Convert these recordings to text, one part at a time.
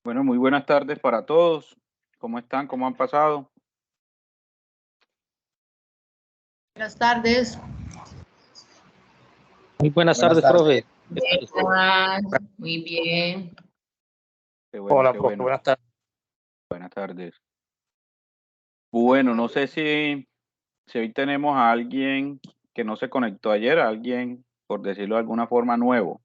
Bueno, muy buenas tardes para todos. ¿Cómo están? ¿Cómo han pasado? Buenas tardes. Muy buenas Buenas tardes, tardes. profe. ¿Qué tal usted? Muy bien. Qué bueno, Hola, qué profe. bueno. Buenas tardes. Buenas tardes. Bueno, no sé si hoy tenemos a alguien que no se conectó ayer, a alguien, por decirlo de alguna forma, nuevo.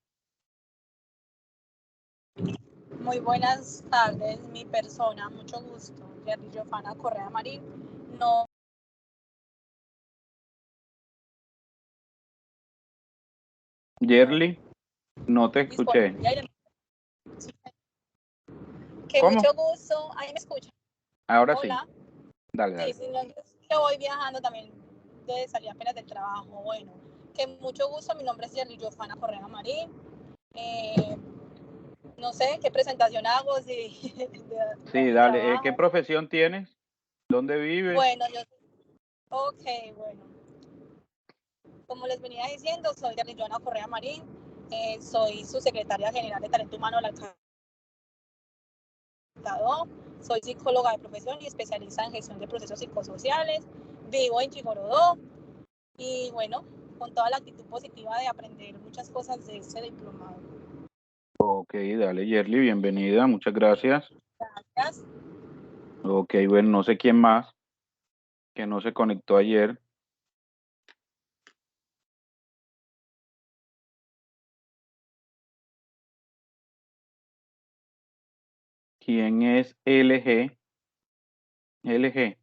Muy buenas tardes, mi persona, mucho gusto. Jerry Giovanna Correa Marín. No, Yerly, no te escuché. disponible. Que ¿Cómo? mucho gusto. Ahí me escuchan. Ahora sí. Hola. Dale, Sí, dale. sí, no, es que voy viajando también de salir apenas del trabajo. Bueno, que mucho gusto. Mi nombre es Jerry Giovanna Correa Marín. No sé qué presentación hago, si de Sí, mi dale. ¿Qué trabajo. profesión tienes? ¿Dónde vives? Bueno, ok, bueno. Como les venía diciendo, soy Jerry Giovanna Correa Marín. Soy su secretaria general de Talento Humano de la alcaldía. Soy psicóloga de profesión y especialista en gestión de procesos psicosociales. Vivo en Chigorodó y bueno, con toda la actitud positiva de aprender muchas cosas de este diplomado. Ok, dale, Yerly, bienvenida. Muchas gracias. Gracias. Ok, bueno, no sé quién más que no se conectó ayer. ¿Quién es LG? LG.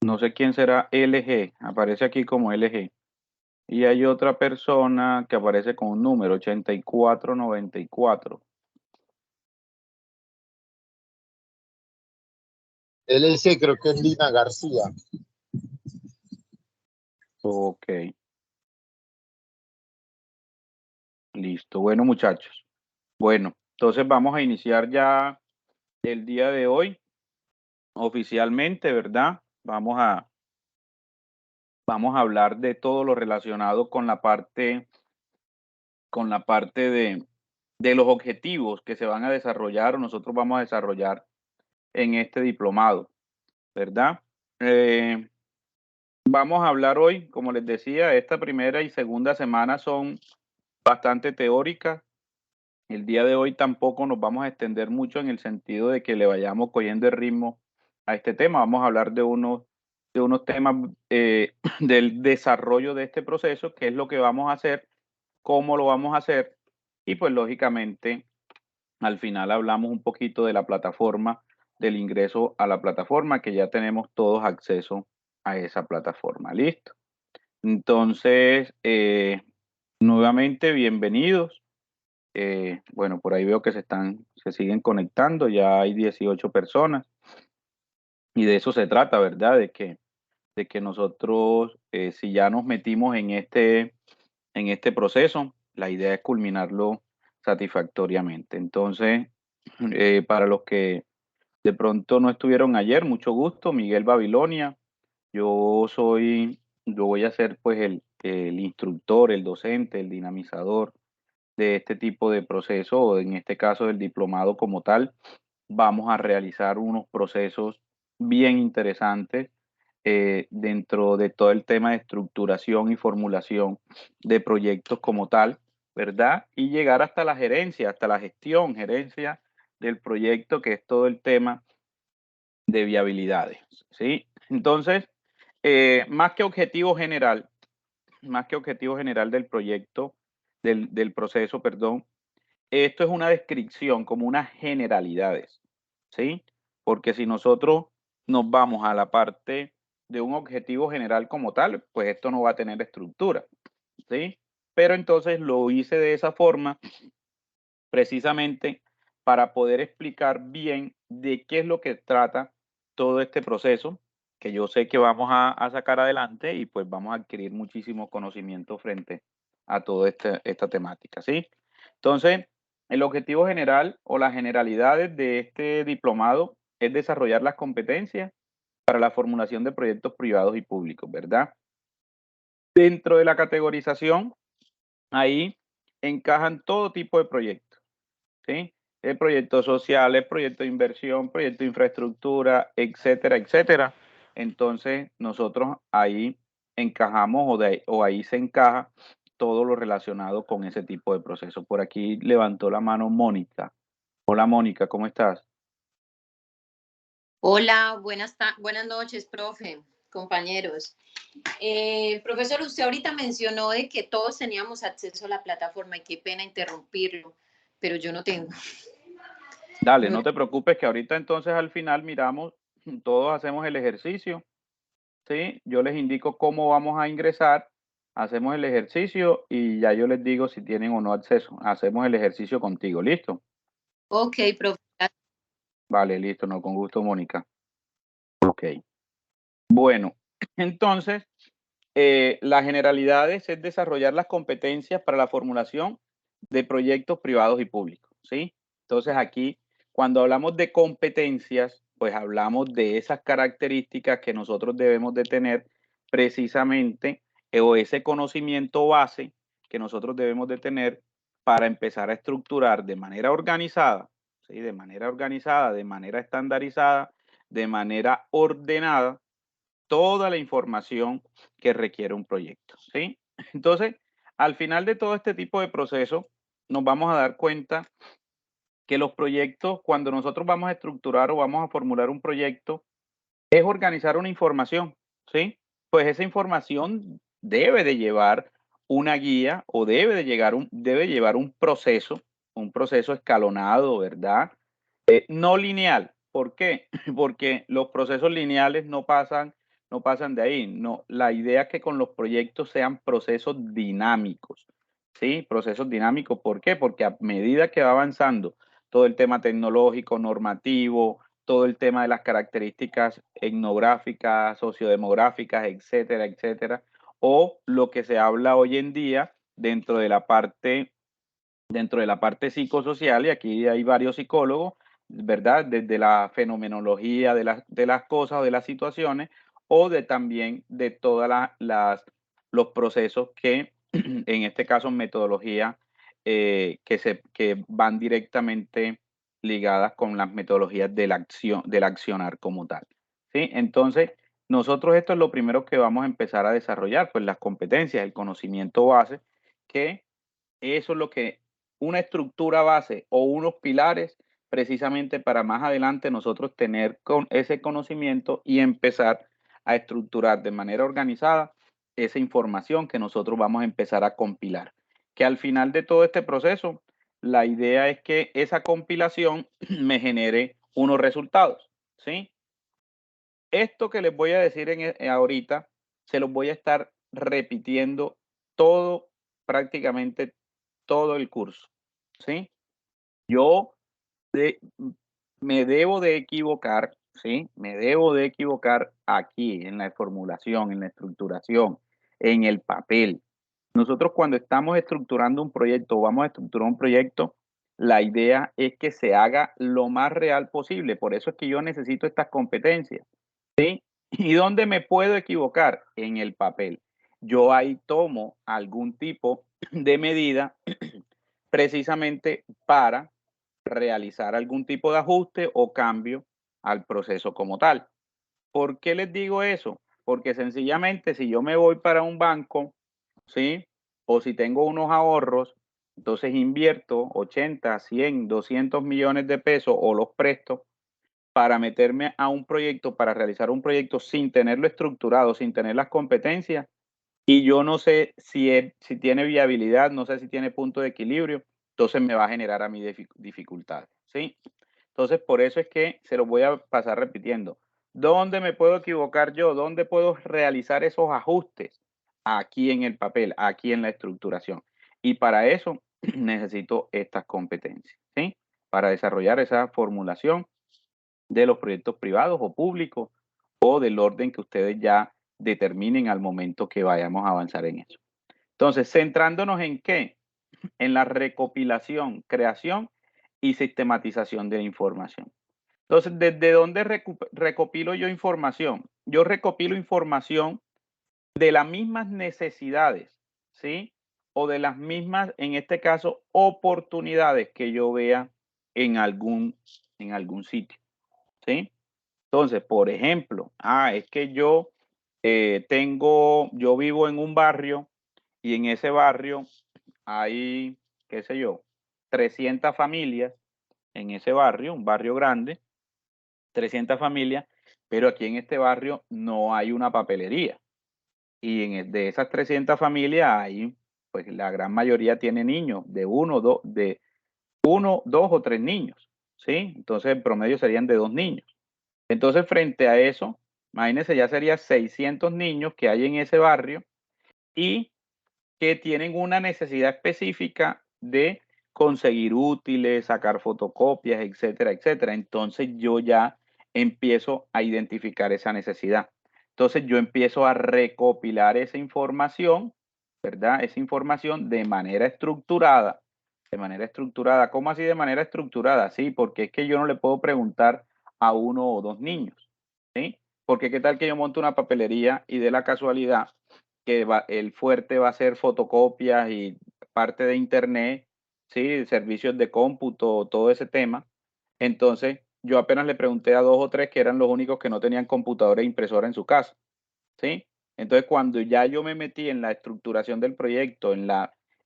No sé quién será LG, aparece aquí como LG. Y hay otra persona que aparece con un número 8494. LC creo que es Lina García. Ok, listo. Bueno, muchachos. Bueno, entonces vamos a iniciar ya el día de hoy oficialmente, ¿verdad? Vamos a hablar de todo lo relacionado con la parte de los objetivos que se van a desarrollar o nosotros vamos a desarrollar en este diplomado, ¿verdad? Vamos a hablar hoy, como les decía, esta primera y segunda semana son bastante teóricas. El día de hoy tampoco nos vamos a extender mucho en el sentido de que le vayamos cogiendo el ritmo a este tema. Vamos a hablar de unos temas del desarrollo de este proceso, qué es lo que vamos a hacer, cómo lo vamos a hacer y pues lógicamente al final hablamos un poquito de la plataforma, del ingreso a la plataforma, que ya tenemos todos acceso a esa plataforma. Listo. Entonces, nuevamente, bienvenidos. Bueno, por ahí veo que se siguen conectando, ya hay 18 personas y de eso se trata, ¿verdad? De que nosotros, si ya nos metimos en este proceso, la idea es culminarlo satisfactoriamente. Entonces, para los que de pronto no estuvieron ayer, mucho gusto, Miguel Babilonia. Yo voy a ser pues el instructor, el docente, el dinamizador de este tipo de proceso, o en este caso del diplomado como tal. Vamos a realizar unos procesos bien interesantes dentro de todo el tema de estructuración y formulación de proyectos como tal, ¿verdad? Y llegar hasta la gerencia, hasta la gestión, gerencia del proyecto, que es todo el tema de viabilidades, ¿sí? Entonces, más que objetivo general del proyecto, del proceso, perdón, esto es una descripción como unas generalidades, ¿sí? Porque si nosotros nos vamos a la parte de un objetivo general como tal, pues esto no va a tener estructura, ¿sí? Pero entonces lo hice de esa forma precisamente para poder explicar bien de qué es lo que trata todo este proceso, que yo sé que vamos a sacar adelante y pues vamos a adquirir muchísimo conocimiento frente a toda esta temática, ¿sí? Entonces, el objetivo general o las generalidades de este diplomado es desarrollar las competencias para la formulación de proyectos privados y públicos, ¿verdad? Dentro de la categorización, ahí encajan todo tipo de proyectos, ¿sí? El proyecto social, el proyecto de inversión, proyecto de infraestructura, etcétera, etcétera. Entonces, nosotros ahí encajamos o ahí se encaja todo lo relacionado con ese tipo de proceso. Por aquí levantó la mano Mónica. Hola Mónica, ¿cómo estás? Hola, buenas noches, profe, compañeros. Profesor, usted ahorita mencionó de que todos teníamos acceso a la plataforma y qué pena interrumpirlo, pero yo no tengo. Dale, no te preocupes que ahorita entonces al final miramos, todos hacemos el ejercicio, ¿sí? Yo les indico cómo vamos a ingresar, hacemos el ejercicio y ya yo les digo si tienen o no acceso. Hacemos el ejercicio contigo, ¿listo? Ok, profe. Vale, listo, no, con gusto, Mónica. Ok. Bueno, entonces, las generalidades es desarrollar las competencias para la formulación de proyectos privados y públicos, ¿sí? Entonces aquí, cuando hablamos de competencias, pues hablamos de esas características que nosotros debemos de tener precisamente, o ese conocimiento base que nosotros debemos de tener para empezar a estructurar de manera organizada, ¿sí? De manera organizada, de manera estandarizada, de manera ordenada, toda la información que requiere un proyecto, ¿sí? Entonces, al final de todo este tipo de procesos, nos vamos a dar cuenta que los proyectos, cuando nosotros vamos a estructurar o vamos a formular un proyecto, es organizar una información, ¿sí? Pues esa información debe de llevar una guía o debe llevar un proceso escalonado, ¿verdad? No lineal. ¿Por qué? Porque los procesos lineales no pasan de ahí. No, la idea es que con los proyectos sean procesos dinámicos, ¿sí? Procesos dinámicos. ¿Por qué? Porque a medida que va avanzando todo el tema tecnológico, normativo, todo el tema de las características etnográficas, sociodemográficas, etcétera, etcétera, o lo que se habla hoy en día dentro de la parte psicosocial, y aquí hay varios psicólogos, ¿verdad? Desde la fenomenología de las cosas o de las situaciones, o de también de todos los procesos que, en este caso, metodología, que van directamente ligadas con las metodologías de la acción, del accionar como tal, ¿sí? Entonces, nosotros esto es lo primero que vamos a empezar a desarrollar, pues las competencias, el conocimiento base, que eso es lo que una estructura base o unos pilares precisamente para más adelante nosotros tener con ese conocimiento y empezar a estructurar de manera organizada esa información que nosotros vamos a empezar a compilar. Que al final de todo este proceso, la idea es que esa compilación me genere unos resultados, ¿sí? Esto que les voy a decir ahorita, se los voy a estar repitiendo todo, prácticamente todo el curso, ¿sí? Yo de- me debo de equivocar, ¿sí? Me debo de equivocar aquí en la formulación, en la estructuración, en el papel. Nosotros cuando estamos estructurando un proyecto o vamos a estructurar un proyecto, la idea es que se haga lo más real posible. Por eso es que yo necesito estas competencias, ¿sí? ¿Y dónde me puedo equivocar? En el papel. Yo ahí tomo algún tipo de medida precisamente para realizar algún tipo de ajuste o cambio al proceso como tal. ¿Por qué les digo eso? Porque sencillamente si yo me voy para un banco, ¿sí? O si tengo unos ahorros, entonces invierto 80, 100, 200 millones de pesos o los presto para meterme a un proyecto, para realizar un proyecto sin tenerlo estructurado, sin tener las competencias, y yo no sé si tiene viabilidad, no sé si tiene punto de equilibrio, entonces me va a generar a mí dificultades, ¿sí? Entonces, por eso es que se lo voy a pasar repitiendo. ¿Dónde me puedo equivocar yo? ¿Dónde puedo realizar esos ajustes? Aquí en el papel, aquí en la estructuración. Y para eso necesito estas competencias, ¿sí? Para desarrollar esa formulación de los proyectos privados o públicos o del orden que ustedes ya determinen al momento que vayamos a avanzar en eso. Entonces, centrándonos en qué, en la recopilación, creación y sistematización de la información. Entonces, ¿desde dónde recopilo yo información? Yo recopilo información de las mismas necesidades, ¿sí? O de las mismas, en este caso, oportunidades que yo vea en algún sitio, ¿sí? Entonces, por ejemplo, es que yo yo vivo en un barrio y en ese barrio hay, qué sé yo, 300 familias en ese barrio, un barrio grande, 300 familias, pero aquí en este barrio no hay una papelería. Y de esas 300 familias hay, pues la gran mayoría tiene niños, de uno, dos o tres niños, ¿sí? Entonces el promedio serían de 2 niños. Entonces frente a eso, imagínense, ya serían 600 niños que hay en ese barrio y que tienen una necesidad específica de conseguir útiles, sacar fotocopias, etcétera, etcétera. Entonces yo ya empiezo a identificar esa necesidad. Entonces yo empiezo a recopilar esa información, ¿verdad? Esa información de manera estructurada. De manera estructurada. ¿Cómo así de manera estructurada? Sí, porque es que yo no le puedo preguntar a uno o dos niños, ¿sí? Porque qué tal que yo monte una papelería y de la casualidad que el fuerte va a ser fotocopias y parte de internet, ¿sí? Servicios de cómputo, todo ese tema. Entonces, yo apenas le pregunté a 2 o 3 que eran los únicos que no tenían computadora e impresora en su casa, ¿sí? Entonces, cuando ya yo me metí en la estructuración del proyecto,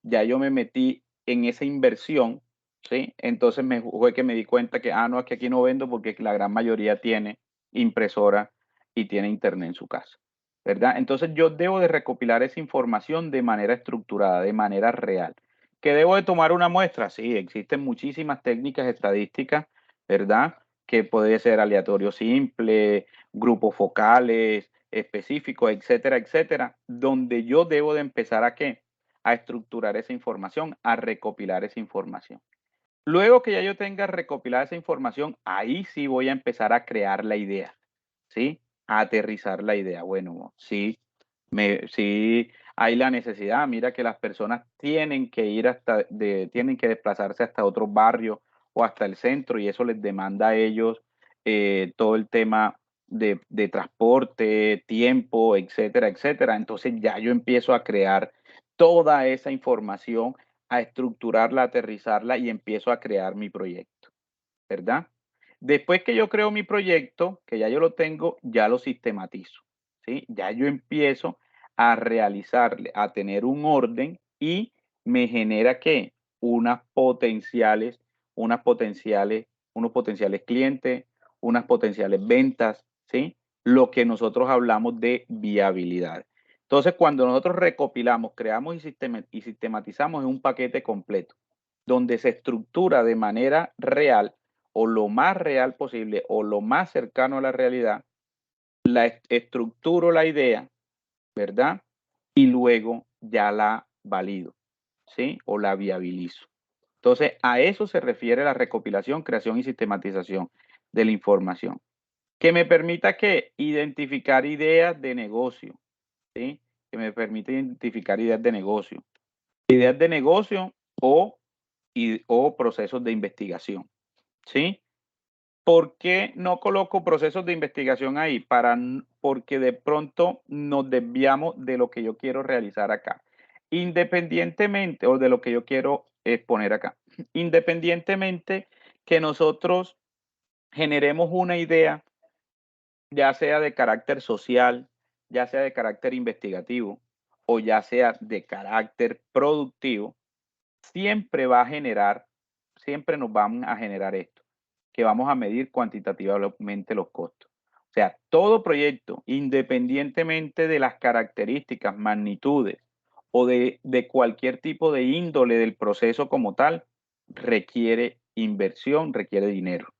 ya yo me metí en esa inversión, ¿sí? Entonces fue que me di cuenta que, no, es que aquí no vendo porque la gran mayoría tiene impresora y tiene internet en su casa, ¿verdad? Entonces yo debo de recopilar esa información de manera estructurada, de manera real. ¿Que debo de tomar una muestra? Sí, existen muchísimas técnicas estadísticas, ¿verdad? Que puede ser aleatorio simple, grupos focales, específicos, etcétera, etcétera, donde yo debo de empezar a ¿qué? A estructurar esa información, a recopilar esa información. Luego que ya yo tenga recopilada esa información, ahí sí voy a empezar a crear la idea, ¿sí? A aterrizar la idea. Bueno, sí, sí hay la necesidad. Mira que las personas tienen que tienen que desplazarse hasta otro barrio o hasta el centro y eso les demanda a ellos todo el tema de transporte, tiempo, etcétera, etcétera. Entonces ya yo empiezo a crear toda esa información, a estructurarla, a aterrizarla y empiezo a crear mi proyecto, ¿verdad? Después que yo creo mi proyecto, que ya yo lo tengo, ya lo sistematizo, ¿sí? Ya yo empiezo a realizarle, a tener un orden y me genera ¿qué? Unos potenciales clientes, unas potenciales ventas, ¿sí? Lo que nosotros hablamos de viabilidad. Entonces, cuando nosotros recopilamos, creamos y sistematizamos en un paquete completo, donde se estructura de manera real o lo más real posible o lo más cercano a la realidad, estructuro la idea, ¿verdad? Y luego ya la valido, ¿sí? O la viabilizo. Entonces, a eso se refiere la recopilación, creación y sistematización de la información. Que me permita que identificar ideas de negocio, ¿sí? Que me permite identificar ideas de negocio. Ideas de negocio o procesos de investigación, ¿sí? ¿Por qué no coloco procesos de investigación ahí? Porque de pronto nos desviamos de lo que yo quiero realizar acá. Independientemente, o de lo que yo quiero exponer acá. Independientemente que nosotros generemos una idea, ya sea de carácter social, ya sea de carácter investigativo, o ya sea de carácter productivo, siempre nos van a generar esto, que vamos a medir cuantitativamente los costos. O sea, todo proyecto, independientemente de las características, magnitudes o de cualquier tipo de índole del proceso como tal, requiere inversión, requiere dinero,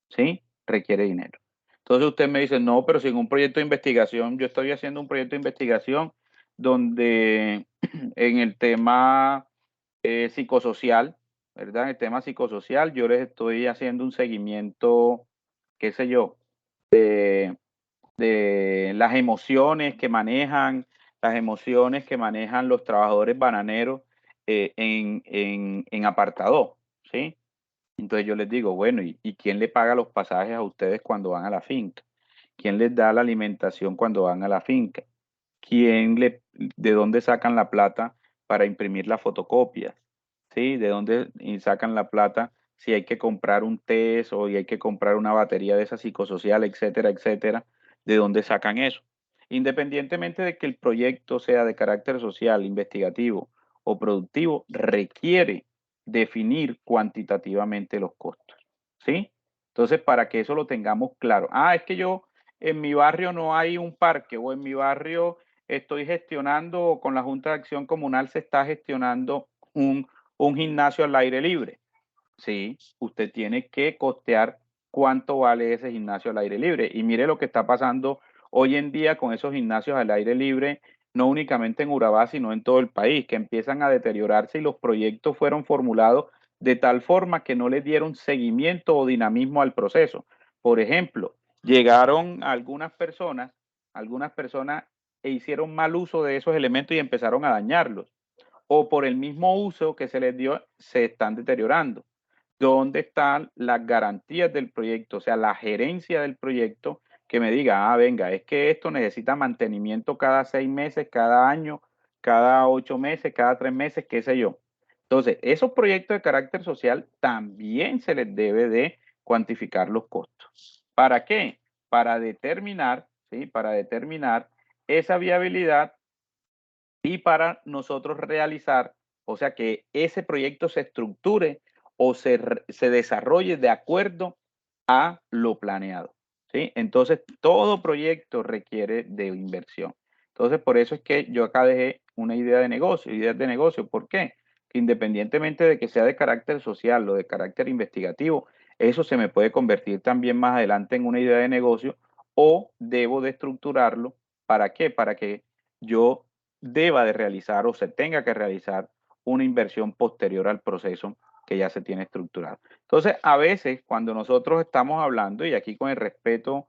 ¿sí? Requiere dinero. Entonces usted me dice, no, pero si en un proyecto de investigación, yo estoy haciendo un proyecto de investigación donde en el tema psicosocial, ¿verdad? El tema psicosocial, yo les estoy haciendo un seguimiento, qué sé yo, de las emociones que manejan los trabajadores bananeros en apartado, ¿sí? Entonces yo les digo, bueno, ¿y quién le paga los pasajes a ustedes cuando van a la finca? ¿Quién les da la alimentación cuando van a la finca? ¿De dónde sacan la plata para imprimir las fotocopias? ¿Sí? ¿De dónde sacan la plata si hay que comprar un test o hay que comprar una batería de esa psicosocial, etcétera, etcétera? ¿De dónde sacan eso? Independientemente de que el proyecto sea de carácter social, investigativo o productivo, requiere definir cuantitativamente los costos, ¿sí? Entonces, para que eso lo tengamos claro. Es que yo en mi barrio no hay un parque o en mi barrio estoy gestionando, con la Junta de Acción Comunal se está gestionando un gimnasio al aire libre. Sí, usted tiene que costear cuánto vale ese gimnasio al aire libre. Y mire lo que está pasando hoy en día con esos gimnasios al aire libre, no únicamente en Urabá, sino en todo el país, que empiezan a deteriorarse y los proyectos fueron formulados de tal forma que no le dieron seguimiento o dinamismo al proceso. Por ejemplo, llegaron algunas personas e hicieron mal uso de esos elementos y empezaron a dañarlos. O por el mismo uso que se les dio, se están deteriorando. ¿Dónde están las garantías del proyecto? O sea, la gerencia del proyecto que me diga, venga, es que esto necesita mantenimiento cada 6 meses, cada año, cada 8 meses, cada 3 meses, qué sé yo. Entonces, esos proyectos de carácter social también se les debe de cuantificar los costos. ¿Para qué? Para determinar, ¿sí? Para determinar esa viabilidad y para nosotros realizar, o sea, que ese proyecto se estructure o se desarrolle de acuerdo a lo planeado, ¿sí? Entonces, todo proyecto requiere de inversión. Entonces, por eso es que yo acá dejé una idea de negocio, ideas de negocio. ¿Por qué? Que independientemente de que sea de carácter social o de carácter investigativo, eso se me puede convertir también más adelante en una idea de negocio o debo de estructurarlo. ¿Para qué? Para que yo deba de realizar o se tenga que realizar una inversión posterior al proceso que ya se tiene estructurado. Entonces, a veces cuando nosotros estamos hablando, y aquí con el respeto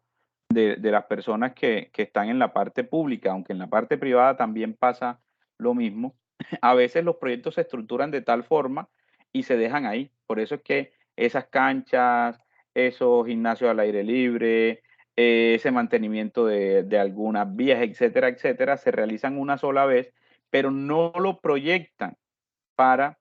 de las personas que están en la parte pública, aunque en la parte privada también pasa lo mismo, a veces los proyectos se estructuran de tal forma y se dejan ahí. Por eso es que esas canchas, esos gimnasios al aire libre, ese mantenimiento de algunas vías, etcétera, etcétera, se realizan una sola vez, pero no lo proyectan para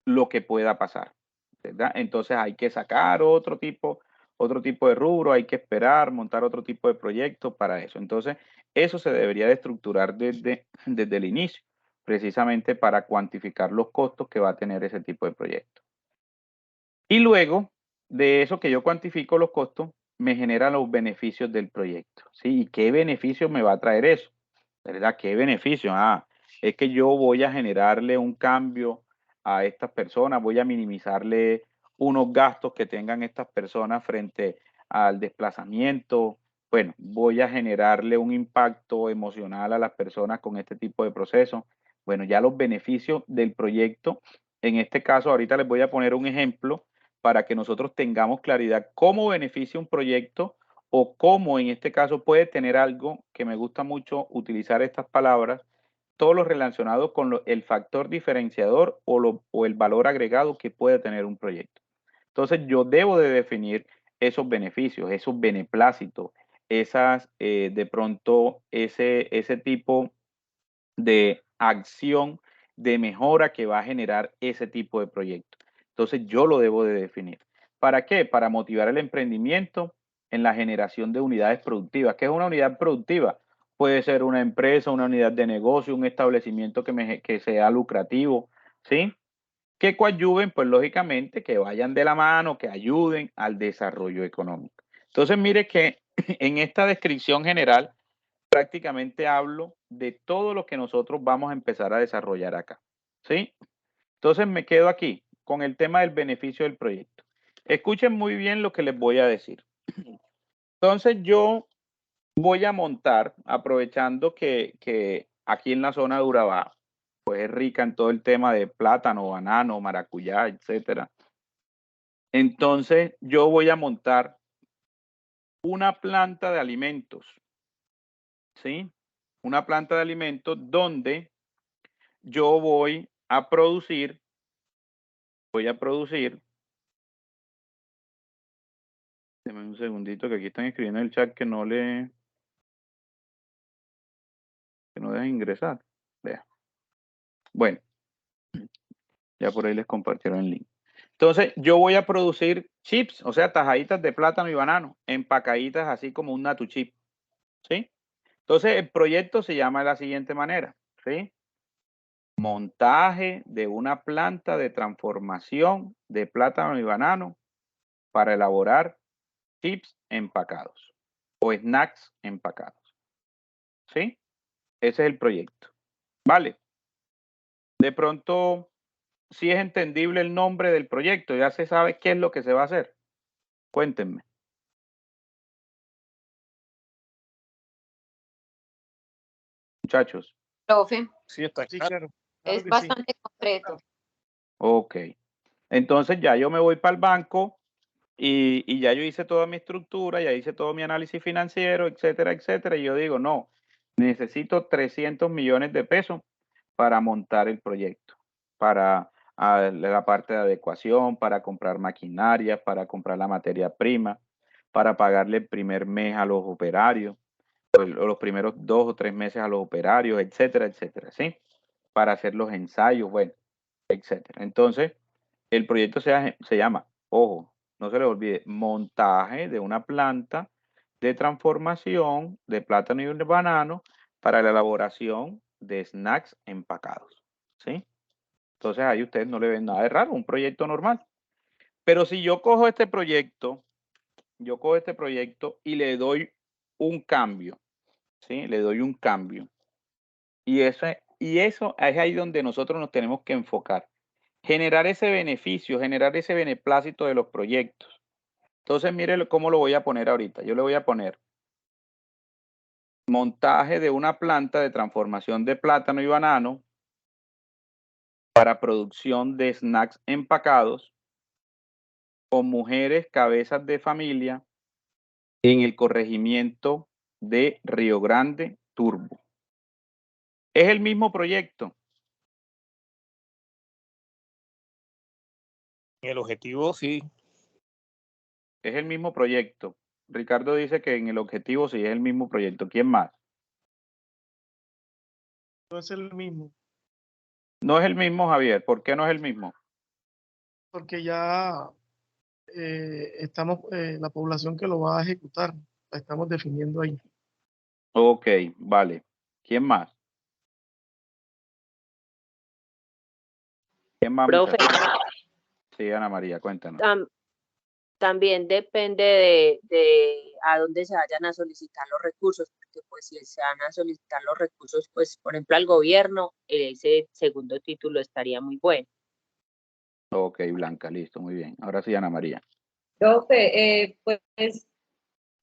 lo que pueda pasar, ¿verdad? Entonces hay que sacar otro tipo de rubro, hay que esperar, montar otro tipo de proyecto para eso. Entonces, eso se debería de estructurar desde el inicio, precisamente para cuantificar los costos que va a tener ese tipo de proyecto. Y luego de eso que yo cuantifico los costos, me generan los beneficios del proyecto, ¿sí? ¿Y qué beneficio me va a traer eso? ¿Verdad? ¿Qué beneficio? Es que yo voy a generarle un cambio a estas personas, voy a minimizarle unos gastos que tengan estas personas frente al desplazamiento. Bueno, voy a generarle un impacto emocional a las personas con este tipo de proceso. Bueno, ya los beneficios del proyecto, en este caso, ahorita les voy a poner un ejemplo para que nosotros tengamos claridad cómo beneficia un proyecto o cómo en este caso puede tener algo que me gusta mucho utilizar estas palabras, todo lo relacionado con el factor diferenciador o el valor agregado que puede tener un proyecto. Entonces yo debo de definir esos beneficios, esos beneplácitos, de pronto ese tipo de acción de mejora que va a generar ese tipo de proyecto. Entonces yo lo debo de definir. ¿Para qué? Para motivar el emprendimiento en la generación de unidades productivas. ¿Qué es una unidad productiva? Puede ser una empresa, una unidad de negocio, un establecimiento que sea lucrativo, ¿sí? Que coadyuven, pues lógicamente, que vayan de la mano, que ayuden al desarrollo económico. Entonces, mire que en esta descripción general prácticamente hablo de todo lo que nosotros vamos a empezar a desarrollar acá, ¿sí? Entonces me quedo aquí con el tema del beneficio del proyecto. Escuchen muy bien lo que les voy a decir. Entonces yo voy a montar, aprovechando que aquí en la zona de Urabá, pues es rica en todo el tema de plátano, banano, maracuyá, etcétera. Entonces yo voy a montar una planta de alimentos, ¿sí? Una planta de alimentos donde yo voy a producir, deme un segundito que aquí están escribiendo en el chat que no dejan ingresar. Vea. Bueno, ya por ahí les compartieron el link. Entonces, yo voy a producir chips, o sea, tajaditas de plátano y banano, empacaditas así como un natu chip, ¿sí? Entonces, el proyecto se llama de la siguiente manera, ¿sí? Montaje de una planta de transformación de plátano y banano para elaborar chips empacados o snacks empacados, ¿sí? Ese es el proyecto, ¿vale? De pronto, si es entendible el nombre del proyecto, ya se sabe qué es lo que se va a hacer. Cuéntenme. Muchachos. Profe, Sí, está Sí, claro. claro. es que sí. bastante concreto. Ok. Entonces ya yo me voy para el banco y ya yo hice toda mi estructura, ya hice todo mi análisis financiero, etcétera, etcétera. Y yo digo, no, necesito 300 millones de pesos para montar el proyecto, para la parte de adecuación, para comprar maquinaria, para comprar la materia prima, para pagarle el primer mes a los operarios, pues, los primeros 2 o 3 meses a los operarios, etcétera, etcétera, ¿sí? Para hacer los ensayos, bueno, etcétera. Entonces, el proyecto se llama, ojo, no se les olvide, montaje de una planta de transformación de plátano y banano para la elaboración de snacks empacados, ¿sí? Entonces ahí ustedes no le ven nada de raro, un proyecto normal. Pero si yo cojo este proyecto y le doy un cambio, ¿sí? Le doy un cambio. Y eso es ahí donde nosotros nos tenemos que enfocar. Generar ese beneficio, generar ese beneplácito de los proyectos. Entonces, mire cómo lo voy a poner ahorita. Yo le voy a poner montaje de una planta de transformación de plátano y banano para producción de snacks empacados con mujeres cabezas de familia en el corregimiento de Río Grande, Turbo. Es el mismo proyecto. El objetivo, sí. Es el mismo proyecto. Ricardo dice que en el objetivo sí es el mismo proyecto. ¿Quién más? No es el mismo, No es el mismo, Javier. ¿Por qué no es el mismo? porque ya estamos, la población que lo va a ejecutar, la estamos definiendo ahí. Ok, vale. ¿Quién más? ¿Quién más, Profe, muchachos? Sí, Ana María, cuéntanos. también depende de a dónde se vayan a solicitar los recursos, porque pues si se van a solicitar los recursos, pues por ejemplo al gobierno, ese segundo título estaría muy bueno. Ok, Blanca, listo, muy bien. Ahora sí, Ana María. Profe, pues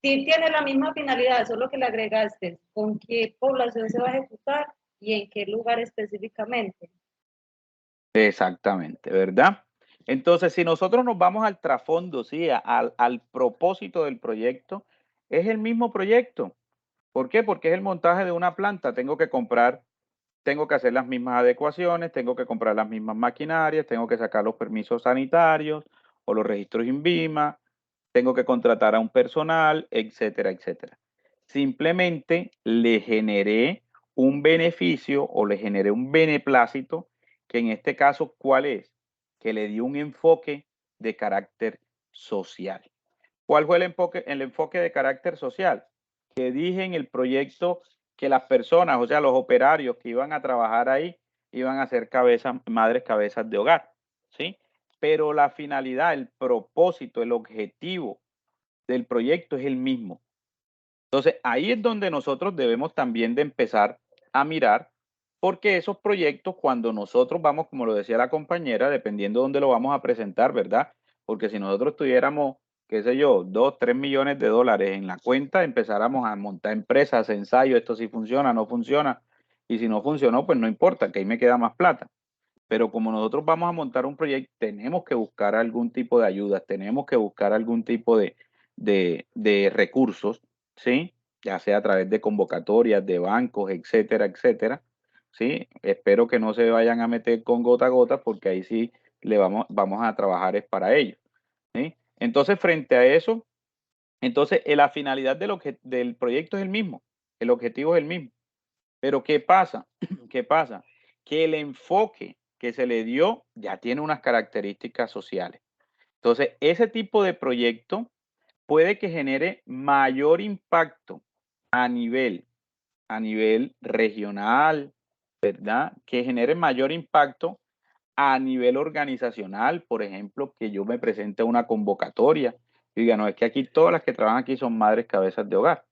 sí tiene la misma finalidad, solo que le agregaste con qué población se va a ejecutar y en qué lugar específicamente. Exactamente, ¿verdad? Entonces, si nosotros nos vamos al trasfondo, sí, al propósito del proyecto, es el mismo proyecto. ¿Por qué? Porque es el montaje de una planta. Tengo que hacer las mismas adecuaciones, tengo que comprar las mismas maquinarias, tengo que sacar los permisos sanitarios o los registros INVIMA, tengo que contratar a un personal, etcétera, etcétera. Simplemente le generé un beneficio o le generé un beneplácito, que en este caso, ¿cuál es? Que le di un enfoque de carácter social. ¿Cuál fue el enfoque de carácter social? Que dije en el proyecto que las personas, o sea, los operarios que iban a trabajar ahí, iban a ser madres cabezas de hogar, ¿sí? Pero la finalidad, el propósito, el objetivo del proyecto es el mismo. Entonces, ahí es donde nosotros debemos también de empezar a mirar, porque esos proyectos, cuando nosotros vamos, como lo decía la compañera, dependiendo de dónde lo vamos a presentar, ¿verdad? Porque si nosotros tuviéramos, qué sé yo, 2, 3 millones de dólares en la cuenta, empezáramos a montar empresas, ensayos, esto sí funciona, no funciona, y si no funcionó, pues no importa, que ahí me queda más plata. Pero como nosotros vamos a montar un proyecto, tenemos que buscar algún tipo de ayuda, tenemos que buscar algún tipo de recursos, ¿sí? Ya sea a través de convocatorias, de bancos, etcétera, etcétera, ¿sí? Espero que no se vayan a meter con gota a gota, porque ahí sí vamos a trabajar es para ello, ¿sí? Entonces, frente a eso, entonces la finalidad del proyecto es el mismo, el objetivo es el mismo. Pero ¿qué pasa? ¿Qué pasa? Que el enfoque que se le dio ya tiene unas características sociales. Entonces, ese tipo de proyecto puede que genere mayor impacto a nivel regional, ¿verdad? Que genere mayor impacto a nivel organizacional, por ejemplo, que yo me presente a una convocatoria y diga, no, es que aquí todas las que trabajan aquí son madres cabezas de hogar,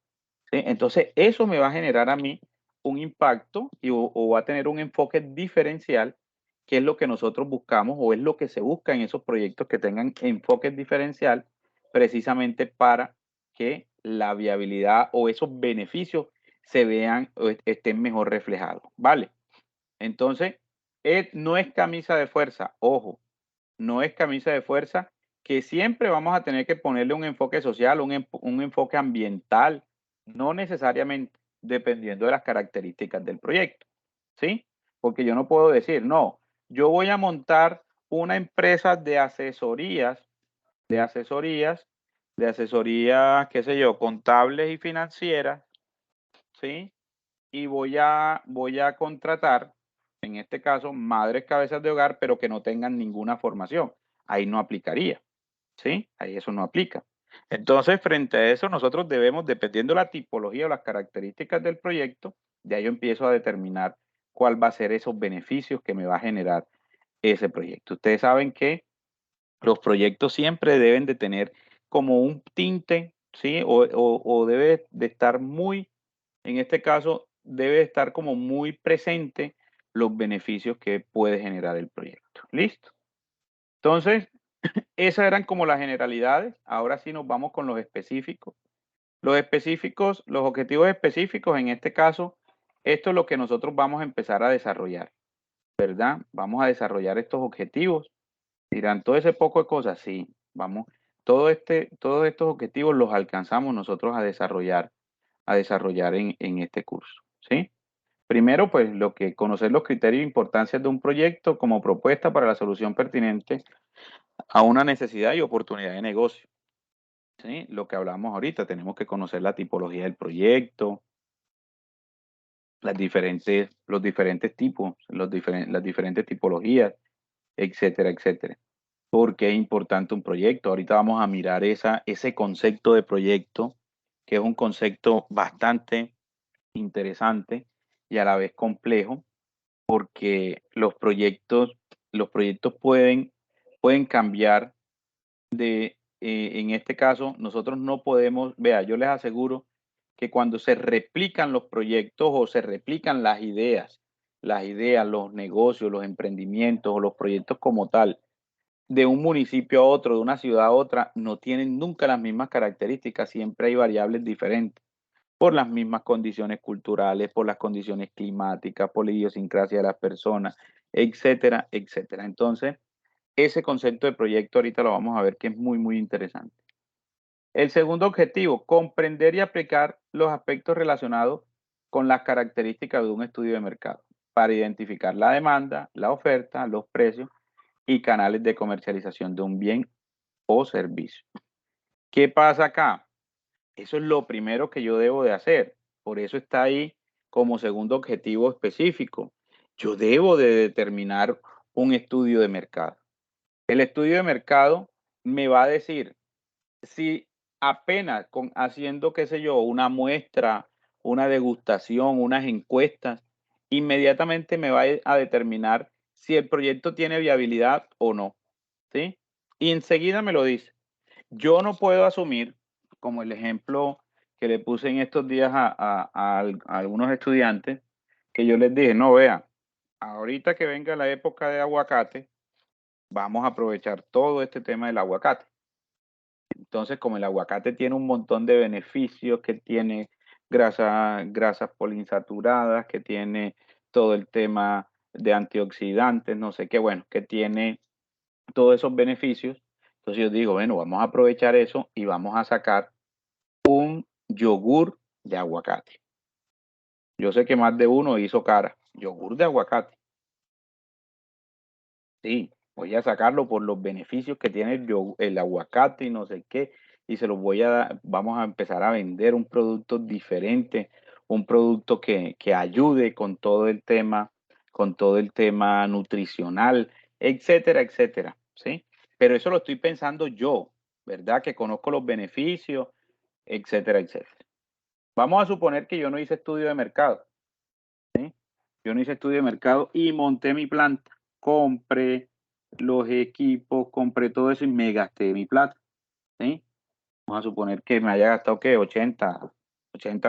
¿sí? Entonces, eso me va a generar a mí un impacto o va a tener un enfoque diferencial, que es lo que nosotros buscamos o es lo que se busca en esos proyectos que tengan enfoque diferencial, precisamente para que la viabilidad o esos beneficios se vean o estén mejor reflejados, ¿vale? Entonces, no es camisa de fuerza, ojo, no es camisa de fuerza que siempre vamos a tener que ponerle un enfoque social, un enfoque ambiental, no necesariamente, dependiendo de las características del proyecto, ¿sí? Porque yo no puedo decir, no, yo voy a montar una empresa de asesorías, qué sé yo, contables y financieras, ¿sí? Y voy a contratar, en este caso, madres cabezas de hogar, pero que no tengan ninguna formación. Ahí no aplicaría, ¿sí? Ahí eso no aplica. Entonces, frente a eso, nosotros debemos, dependiendo de la tipología o las características del proyecto, de ahí yo empiezo a determinar cuál va a ser esos beneficios que me va a generar ese proyecto. Ustedes saben que los proyectos siempre deben de tener como un tinte, ¿sí? O debe de estar muy, en este caso, debe estar como muy presente los beneficios que puede generar el proyecto. ¿Listo? Entonces, esas eran como las generalidades. Ahora sí nos vamos con los específicos. Los específicos, los objetivos específicos, en este caso, esto es lo que nosotros vamos a empezar a desarrollar, ¿verdad? Vamos a desarrollar estos objetivos. Dirán, todo ese poco de cosas, sí, vamos, todos estos objetivos los alcanzamos nosotros a desarrollar en este curso, ¿sí? Primero, pues, conocer los criterios e importancias de un proyecto como propuesta para la solución pertinente a una necesidad y oportunidad de negocio, ¿sí? Lo que hablamos ahorita, tenemos que conocer la tipología del proyecto, los diferentes tipos, las diferentes tipologías, etcétera, etcétera. ¿Por qué es importante un proyecto? Ahorita vamos a mirar ese concepto de proyecto, que es un concepto bastante interesante y a la vez complejo, porque los proyectos pueden cambiar en este caso, nosotros no podemos, vea, yo les aseguro que cuando se replican los proyectos o se replican las ideas, los negocios, los emprendimientos o los proyectos como tal, de un municipio a otro, de una ciudad a otra, no tienen nunca las mismas características, siempre hay variables diferentes, por las mismas condiciones culturales, por las condiciones climáticas, por la idiosincrasia de las personas, etcétera, etcétera. Entonces, ese concepto de proyecto ahorita lo vamos a ver, que es muy, muy interesante. El segundo objetivo, comprender y aplicar los aspectos relacionados con las características de un estudio de mercado para identificar la demanda, la oferta, los precios y canales de comercialización de un bien o servicio. ¿Qué pasa acá? Eso es lo primero que yo debo de hacer. Por eso está ahí como segundo objetivo específico. Yo debo de determinar un estudio de mercado. El estudio de mercado me va a decir si apenas haciendo, qué sé yo, una muestra, una degustación, unas encuestas, inmediatamente me va a determinar si el proyecto tiene viabilidad o no, ¿sí? Y enseguida me lo dice. Yo no puedo asumir, como el ejemplo que le puse en estos días a algunos estudiantes, que yo les dije, no, vean, ahorita que venga la época de aguacate, vamos a aprovechar todo este tema del aguacate. Entonces, como el aguacate tiene un montón de beneficios, que tiene grasas poliinsaturadas, que tiene todo el tema de antioxidantes, no sé qué, bueno, que tiene todos esos beneficios. Entonces yo digo, bueno, vamos a aprovechar eso y vamos a sacar un yogur de aguacate. Yo sé que más de uno hizo cara, yogur de aguacate. Sí, voy a sacarlo por los beneficios que tiene el aguacate y no sé qué, y se los voy a dar, vamos a empezar a vender un producto diferente, un producto que ayude con todo el tema nutricional, etcétera, etcétera, ¿sí? Pero eso lo estoy pensando yo, ¿verdad? Que conozco los beneficios, etcétera, etcétera. Vamos a suponer que yo no hice estudio de mercado, ¿sí? Yo no hice estudio de mercado y monté mi planta, compré los equipos, compré todo eso y me gasté mi plata, ¿sí? Vamos a suponer que me haya gastado, ¿qué? 80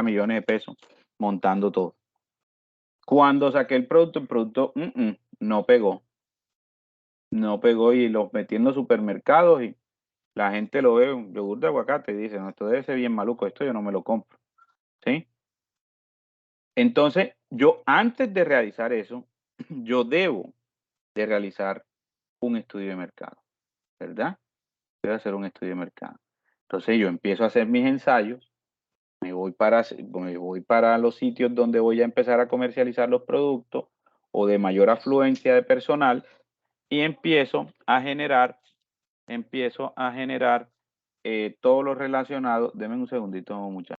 millones de pesos montando todo. Cuando saqué el producto no pegó. No pegó y los metí en los supermercados y la gente lo ve, un yogur de aguacate, y dice, no, esto debe ser bien maluco, esto yo no me lo compro, ¿sí? Entonces, yo antes de realizar eso, yo debo de realizar un estudio de mercado, ¿verdad? Debo hacer un estudio de mercado. Entonces, yo empiezo a hacer mis ensayos, me voy para los sitios donde voy a empezar a comercializar los productos o de mayor afluencia de personal y empiezo a generar todo lo relacionado. Denme un segundito, muchachos.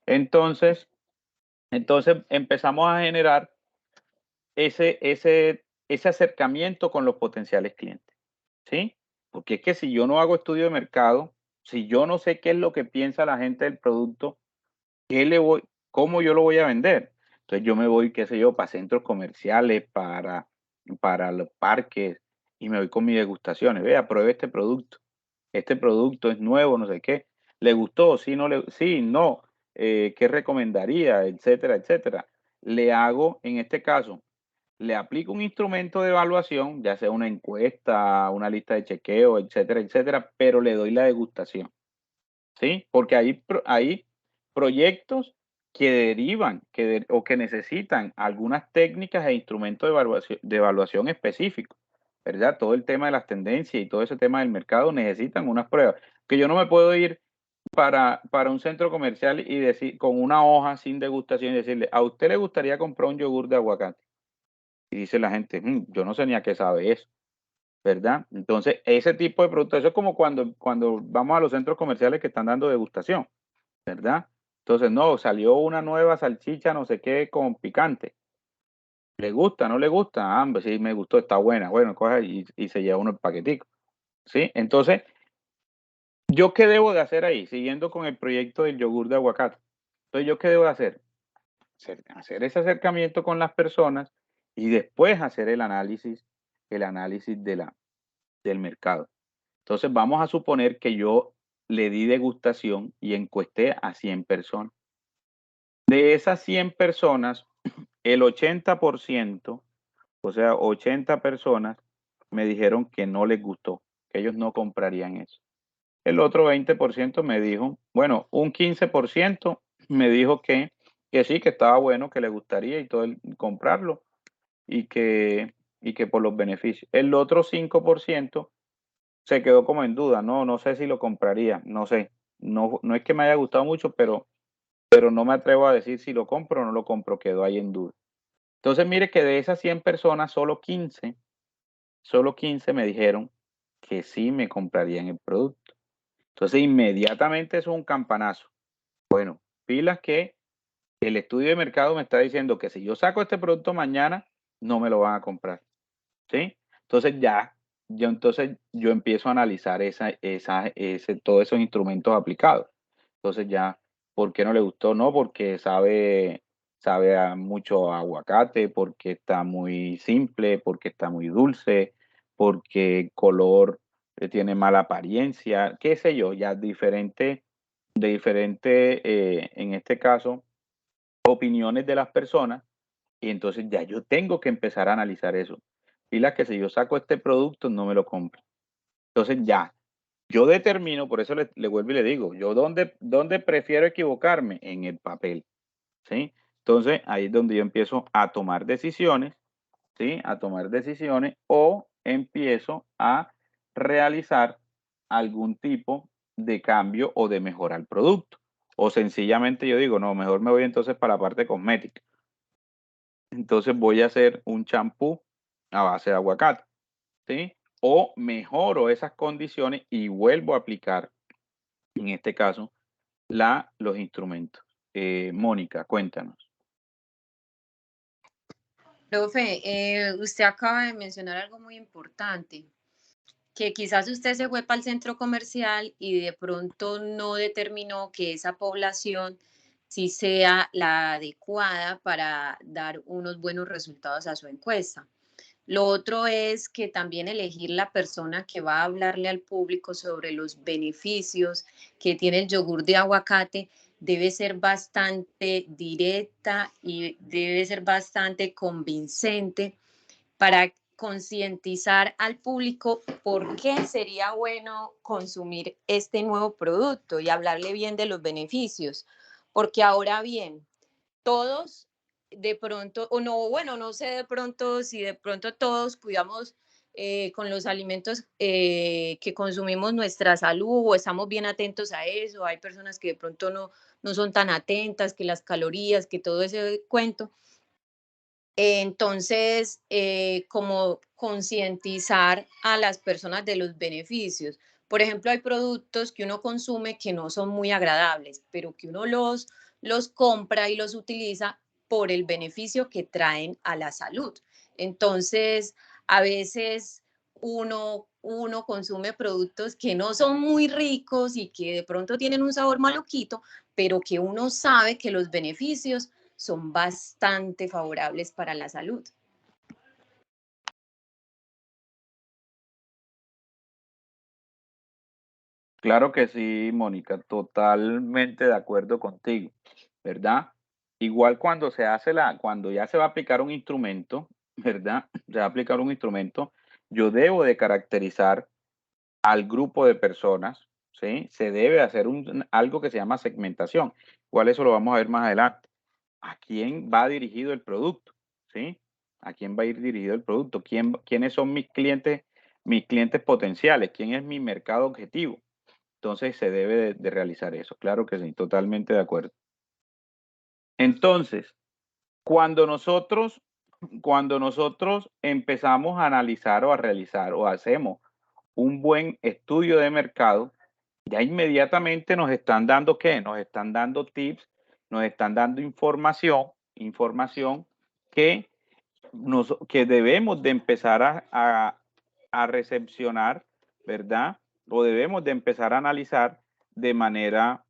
Entonces empezamos a generar ese acercamiento con los potenciales clientes, ¿sí? Porque es que si yo no hago estudio de mercado, si yo no sé qué es lo que piensa la gente del producto, ¿cómo yo lo voy a vender? Entonces yo me voy, qué sé yo, para centros comerciales, para los parques, y me voy con mis degustaciones. Vea, pruebe este producto. Este producto es nuevo, no sé qué. ¿Le gustó? Sí, no, sí, no. ¿Qué recomendaría? Etcétera, etcétera. Le hago, en este caso, le aplico un instrumento de evaluación, ya sea una encuesta, una lista de chequeo, etcétera, etcétera, pero le doy la degustación, ¿sí? Porque hay proyectos que derivan o que necesitan algunas técnicas e instrumentos de evaluación específicos, ¿verdad? Todo el tema de las tendencias y todo ese tema del mercado necesitan unas pruebas, que yo no me puedo ir para un centro comercial y decir con una hoja sin degustación y decirle, ¿a usted le gustaría comprar un yogur de aguacate? Y dice la gente, yo no sé ni a qué sabe eso, ¿verdad? Entonces, ese tipo de productos, eso es como cuando vamos a los centros comerciales que están dando degustación, ¿verdad? Entonces, no, salió una nueva salchicha, no sé qué, con picante. ¿Le gusta? ¿No le gusta? Ah, pues sí, me gustó, está buena. Bueno, coge y se lleva uno el paquetico, ¿sí? Entonces, ¿yo qué debo de hacer ahí? Siguiendo con el proyecto del yogur de aguacate. Entonces, ¿yo qué debo de hacer? Hacer ese acercamiento con las personas y después hacer el análisis del mercado. Entonces vamos a suponer que yo le di degustación y encuesté a 100 personas. De esas 100 personas, el 80%, o sea, 80 personas me dijeron que no les gustó, que ellos no comprarían eso. El otro 20% me dijo, bueno, un 15% me dijo que sí, que estaba bueno, que le gustaría y todo comprarlo y que por los beneficios. El otro 5% se quedó como en duda, no sé si lo compraría, no sé, no es que me haya gustado mucho, pero no me atrevo a decir si lo compro o no lo compro, quedó ahí en duda. Entonces, mire que de esas 100 personas, solo 15 me dijeron que sí me comprarían el producto. Entonces, inmediatamente eso es un campanazo. Bueno, pilas que el estudio de mercado me está diciendo que si yo saco este producto mañana, no me lo van a comprar, ¿sí? Entonces yo empiezo a analizar todos esos instrumentos aplicados. Entonces ya, ¿por qué no le gustó? No, porque sabe a mucho aguacate, porque está muy simple, porque está muy dulce, porque el color tiene mala apariencia, qué sé yo, ya en este caso, opiniones de las personas, y entonces ya yo tengo que empezar a analizar eso. Pilas que si yo saco este producto, no me lo compro. Entonces ya, yo determino, por eso le vuelvo y le digo, yo dónde prefiero equivocarme en el papel, ¿sí? Entonces ahí es donde yo empiezo a tomar decisiones, ¿sí? A tomar decisiones o empiezo a realizar algún tipo de cambio o de mejorar el producto. O sencillamente yo digo, no, mejor me voy entonces para la parte cosmética. Entonces voy a hacer un champú a base de aguacate, ¿sí? O mejoro esas condiciones y vuelvo a aplicar, en este caso, los instrumentos. Mónica, cuéntanos. Profe, usted acaba de mencionar algo muy importante, que quizás usted se fue para el centro comercial y de pronto no determinó que esa población sí sea la adecuada para dar unos buenos resultados a su encuesta. Lo otro es que también elegir la persona que va a hablarle al público sobre los beneficios que tiene el yogur de aguacate debe ser bastante directa y debe ser bastante convincente para concientizar al público por qué sería bueno consumir este nuevo producto y hablarle bien de los beneficios. Porque ahora bien, todos de pronto, o no, bueno, no sé de pronto si de pronto todos cuidamos con los alimentos que consumimos nuestra salud o estamos bien atentos a eso. Hay personas que de pronto no son tan atentas, que las calorías, que todo ese cuento. Entonces, como concientizar a las personas de los beneficios. Por ejemplo, hay productos que uno consume que no son muy agradables, pero que uno los compra y los utiliza por el beneficio que traen a la salud. Entonces, a veces uno consume productos que no son muy ricos y que de pronto tienen un sabor maluquito, pero que uno sabe que los beneficios son bastante favorables para la salud. Claro que sí, Mónica, totalmente de acuerdo contigo, ¿verdad? Igual cuando cuando ya se va a aplicar un instrumento, ¿verdad? Se va a aplicar un instrumento, yo debo de caracterizar al grupo de personas, ¿sí? Se debe hacer algo que se llama segmentación. Igual eso lo vamos a ver más adelante. ¿A quién va dirigido el producto? ¿Sí? ¿A quién va a ir dirigido el producto? ¿Quiénes son mis clientes potenciales? ¿Quién es mi mercado objetivo? Entonces se debe de realizar eso. Claro que sí, totalmente de acuerdo. Entonces, cuando nosotros empezamos a analizar o a realizar o hacemos un buen estudio de mercado, ya inmediatamente nos están dando ¿qué? Nos están dando tips, nos están dando información que, que debemos de empezar a recepcionar, ¿verdad? O debemos de empezar a analizar de manera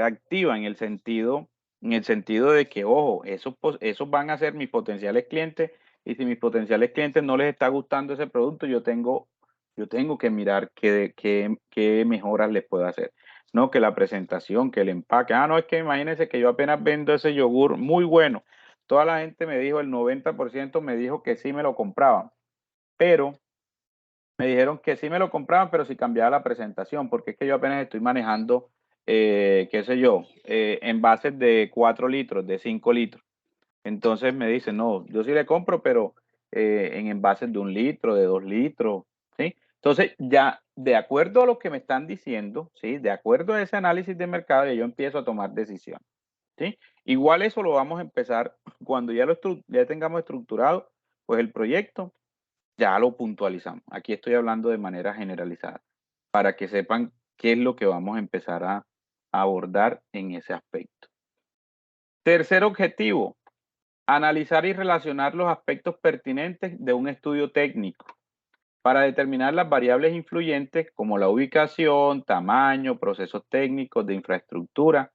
activa en el sentido de que, ojo, esos van a ser mis potenciales clientes y si mis potenciales clientes no les está gustando ese producto, yo tengo que mirar qué mejoras les puedo hacer. No, que la presentación, que el empaque. No, es que imagínense que yo apenas vendo ese yogur muy bueno. Toda la gente me dijo, el 90% me dijo que sí me lo compraban, pero me dijeron que sí me lo compraban, pero si cambiaba la presentación, porque es que yo apenas estoy manejando, qué sé yo, envases de 4 litros, de 5 litros. Entonces me dicen, no, yo sí le compro, pero en envases de 1 litro, de 2 litros, ¿sí? Entonces ya, de acuerdo a lo que me están diciendo, ¿sí? De acuerdo a ese análisis de mercado, yo empiezo a tomar decisiones, ¿sí? Igual eso lo vamos a empezar cuando ya tengamos estructurado, pues el proyecto, ya lo puntualizamos. Aquí estoy hablando de manera generalizada, para que sepan qué es lo que vamos a empezar a abordar en ese aspecto. Tercer objetivo, analizar y relacionar los aspectos pertinentes de un estudio técnico para determinar las variables influyentes como la ubicación, tamaño, procesos técnicos de infraestructura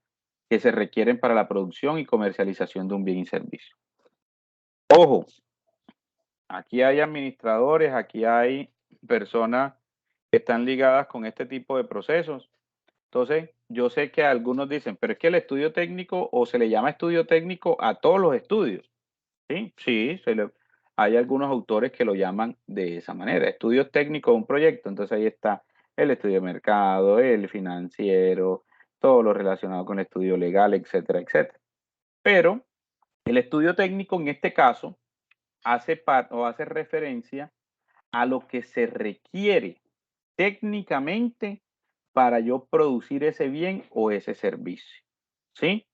que se requieren para la producción y comercialización de un bien y servicio. Ojo, aquí hay administradores, aquí hay personas que están ligadas con este tipo de procesos. Entonces, yo sé que algunos dicen, pero es que el estudio técnico o se le llama estudio técnico a todos los estudios. Sí, sí, hay algunos autores que lo llaman de esa manera, estudios técnicos de un proyecto. Entonces ahí está el estudio de mercado, el financiero, todo lo relacionado con el estudio legal, etcétera, etcétera. Pero el estudio técnico en este caso hace referencia a lo que se requiere técnicamente para yo producir ese bien o ese servicio, ¿sí?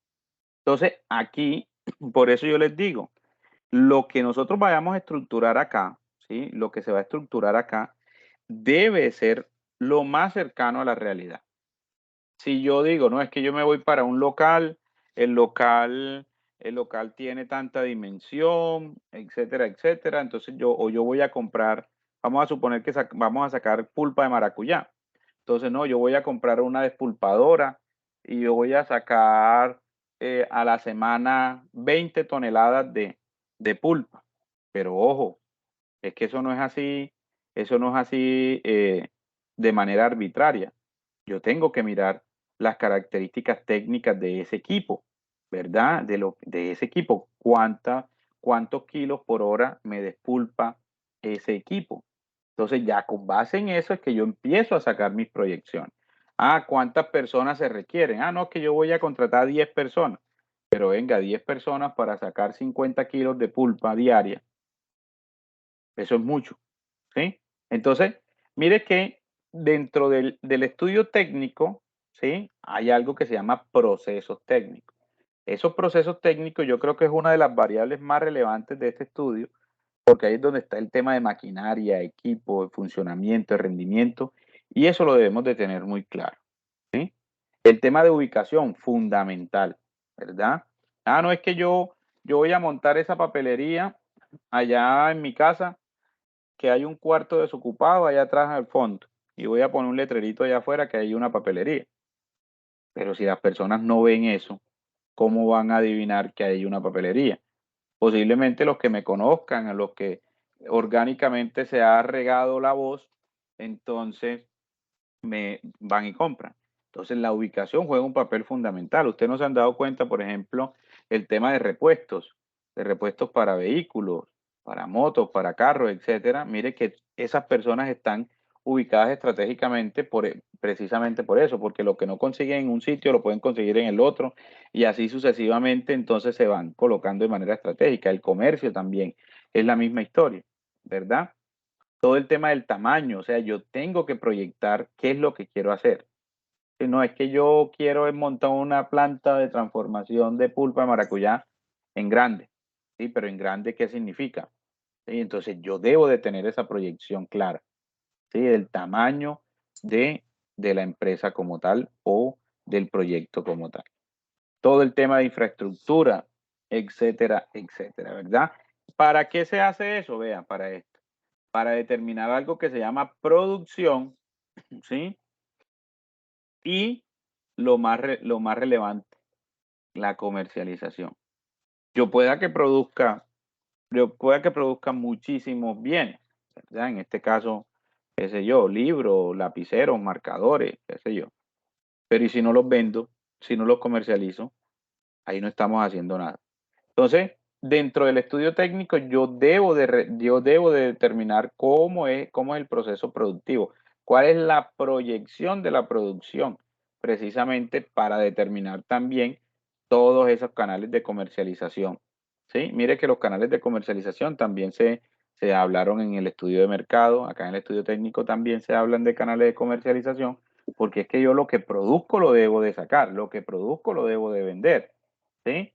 Entonces, aquí, por eso yo les digo, lo que nosotros vayamos a estructurar acá, ¿sí? Lo que se va a estructurar acá debe ser lo más cercano a la realidad. Si yo digo, no, es que yo me voy para un local, el local tiene tanta dimensión, etcétera, etcétera, entonces yo voy a comprar, vamos a suponer que vamos a sacar pulpa de maracuyá. Entonces, no, yo voy a comprar una despulpadora y yo voy a sacar a la semana 20 toneladas de pulpa. Pero ojo, es que eso no es así de manera arbitraria. Yo tengo que mirar las características técnicas de ese equipo, ¿verdad? De ese equipo, cuántos kilos por hora me despulpa ese equipo. Entonces ya con base en eso es que yo empiezo a sacar mis proyecciones. Ah, ¿cuántas personas se requieren? Ah, no, que yo voy a contratar 10 personas. Pero venga, 10 personas para sacar 50 kilos de pulpa diaria. Eso es mucho, ¿sí? Entonces, mire que dentro del estudio técnico, ¿sí? Hay algo que se llama procesos técnicos. Esos procesos técnicos yo creo que es una de las variables más relevantes de este estudio, porque ahí es donde está el tema de maquinaria, equipo, de funcionamiento, de rendimiento, y eso lo debemos de tener muy claro, ¿sí? El tema de ubicación, fundamental, ¿verdad? Ah, no es que yo voy a montar esa papelería allá en mi casa, que hay un cuarto desocupado allá atrás al fondo, y voy a poner un letrerito allá afuera que hay una papelería. Pero si las personas no ven eso, ¿cómo van a adivinar que hay una papelería? Posiblemente los que me conozcan, a los que orgánicamente se ha regado la voz, entonces me van y compran. Entonces la ubicación juega un papel fundamental. Ustedes no se han dado cuenta, por ejemplo, el tema de repuestos para vehículos, para motos, para carros, etcétera. Mire que esas personas están ubicadas estratégicamente precisamente por eso, porque lo que no consiguen en un sitio lo pueden conseguir en el otro y así sucesivamente, entonces se van colocando de manera estratégica. El comercio también es la misma historia, ¿verdad? Todo el tema del tamaño, o sea, yo tengo que proyectar qué es lo que quiero hacer. Si no es que yo quiero montar una planta de transformación de pulpa de maracuyá en grande, ¿sí? Pero en grande, ¿qué significa? ¿Sí? Entonces yo debo de tener esa proyección clara, ¿sí? Del tamaño de la empresa como tal o del proyecto como tal. Todo el tema de infraestructura, etcétera, etcétera, ¿verdad? ¿Para qué se hace eso? Vean, para esto. Para determinar algo que se llama producción, ¿sí? Y lo más relevante, la comercialización. Yo pueda que produzca muchísimos bienes, ¿verdad? En este caso, qué sé yo, libros, lapiceros, marcadores, qué sé yo. Pero ¿y si no los vendo, si no los comercializo? Ahí no estamos haciendo nada. Entonces, dentro del estudio técnico, yo debo de determinar cómo es el proceso productivo, cuál es la proyección de la producción, precisamente para determinar también todos esos canales de comercialización. ¿Sí? Mire que los canales de comercialización también se hablaron en el estudio de mercado, acá en el estudio técnico también se hablan de canales de comercialización, porque es que yo lo que produzco lo debo de sacar, lo que produzco lo debo de vender. ¿Sí?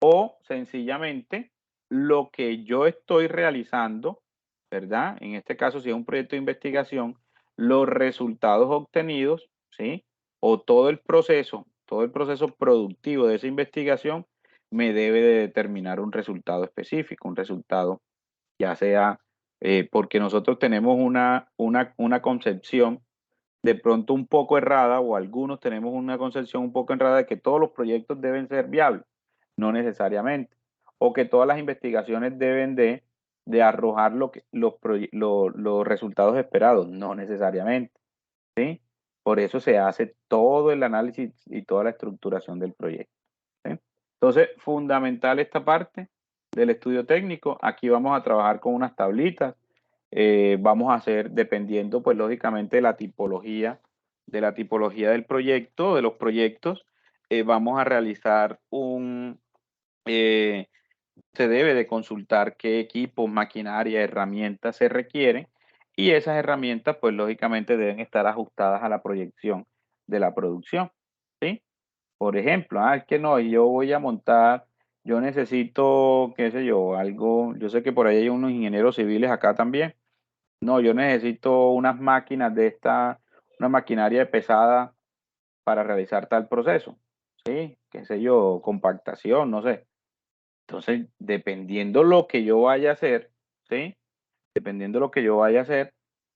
O sencillamente lo que yo estoy realizando, ¿verdad? En este caso, si es un proyecto de investigación, los resultados obtenidos, ¿sí? O todo el proceso productivo de esa investigación me debe de determinar un resultado específico, un resultado ya sea porque nosotros tenemos una concepción de pronto un poco errada o algunos tenemos una concepción un poco errada de que todos los proyectos deben ser viables. No necesariamente. O que todas las investigaciones deben de arrojar los resultados esperados. No necesariamente. ¿Sí? Por eso se hace todo el análisis y toda la estructuración del proyecto. ¿Sí? Entonces, fundamental esta parte del estudio técnico. Aquí vamos a trabajar con unas tablitas. Vamos a hacer, dependiendo, pues lógicamente, de la tipología del proyecto, de los proyectos, vamos a realizar se debe de consultar qué equipos, maquinaria, herramientas se requieren y esas herramientas pues lógicamente deben estar ajustadas a la proyección de la producción, ¿sí? Por ejemplo, es que no, yo voy a montar, yo necesito, qué sé yo, algo, yo sé que por ahí hay unos ingenieros civiles acá también. No, yo necesito unas máquinas de esta, una maquinaria pesada para realizar tal proceso, ¿sí? Qué sé yo, compactación, no sé. Entonces, dependiendo lo que yo vaya a hacer, ¿sí? Dependiendo lo que yo vaya a hacer,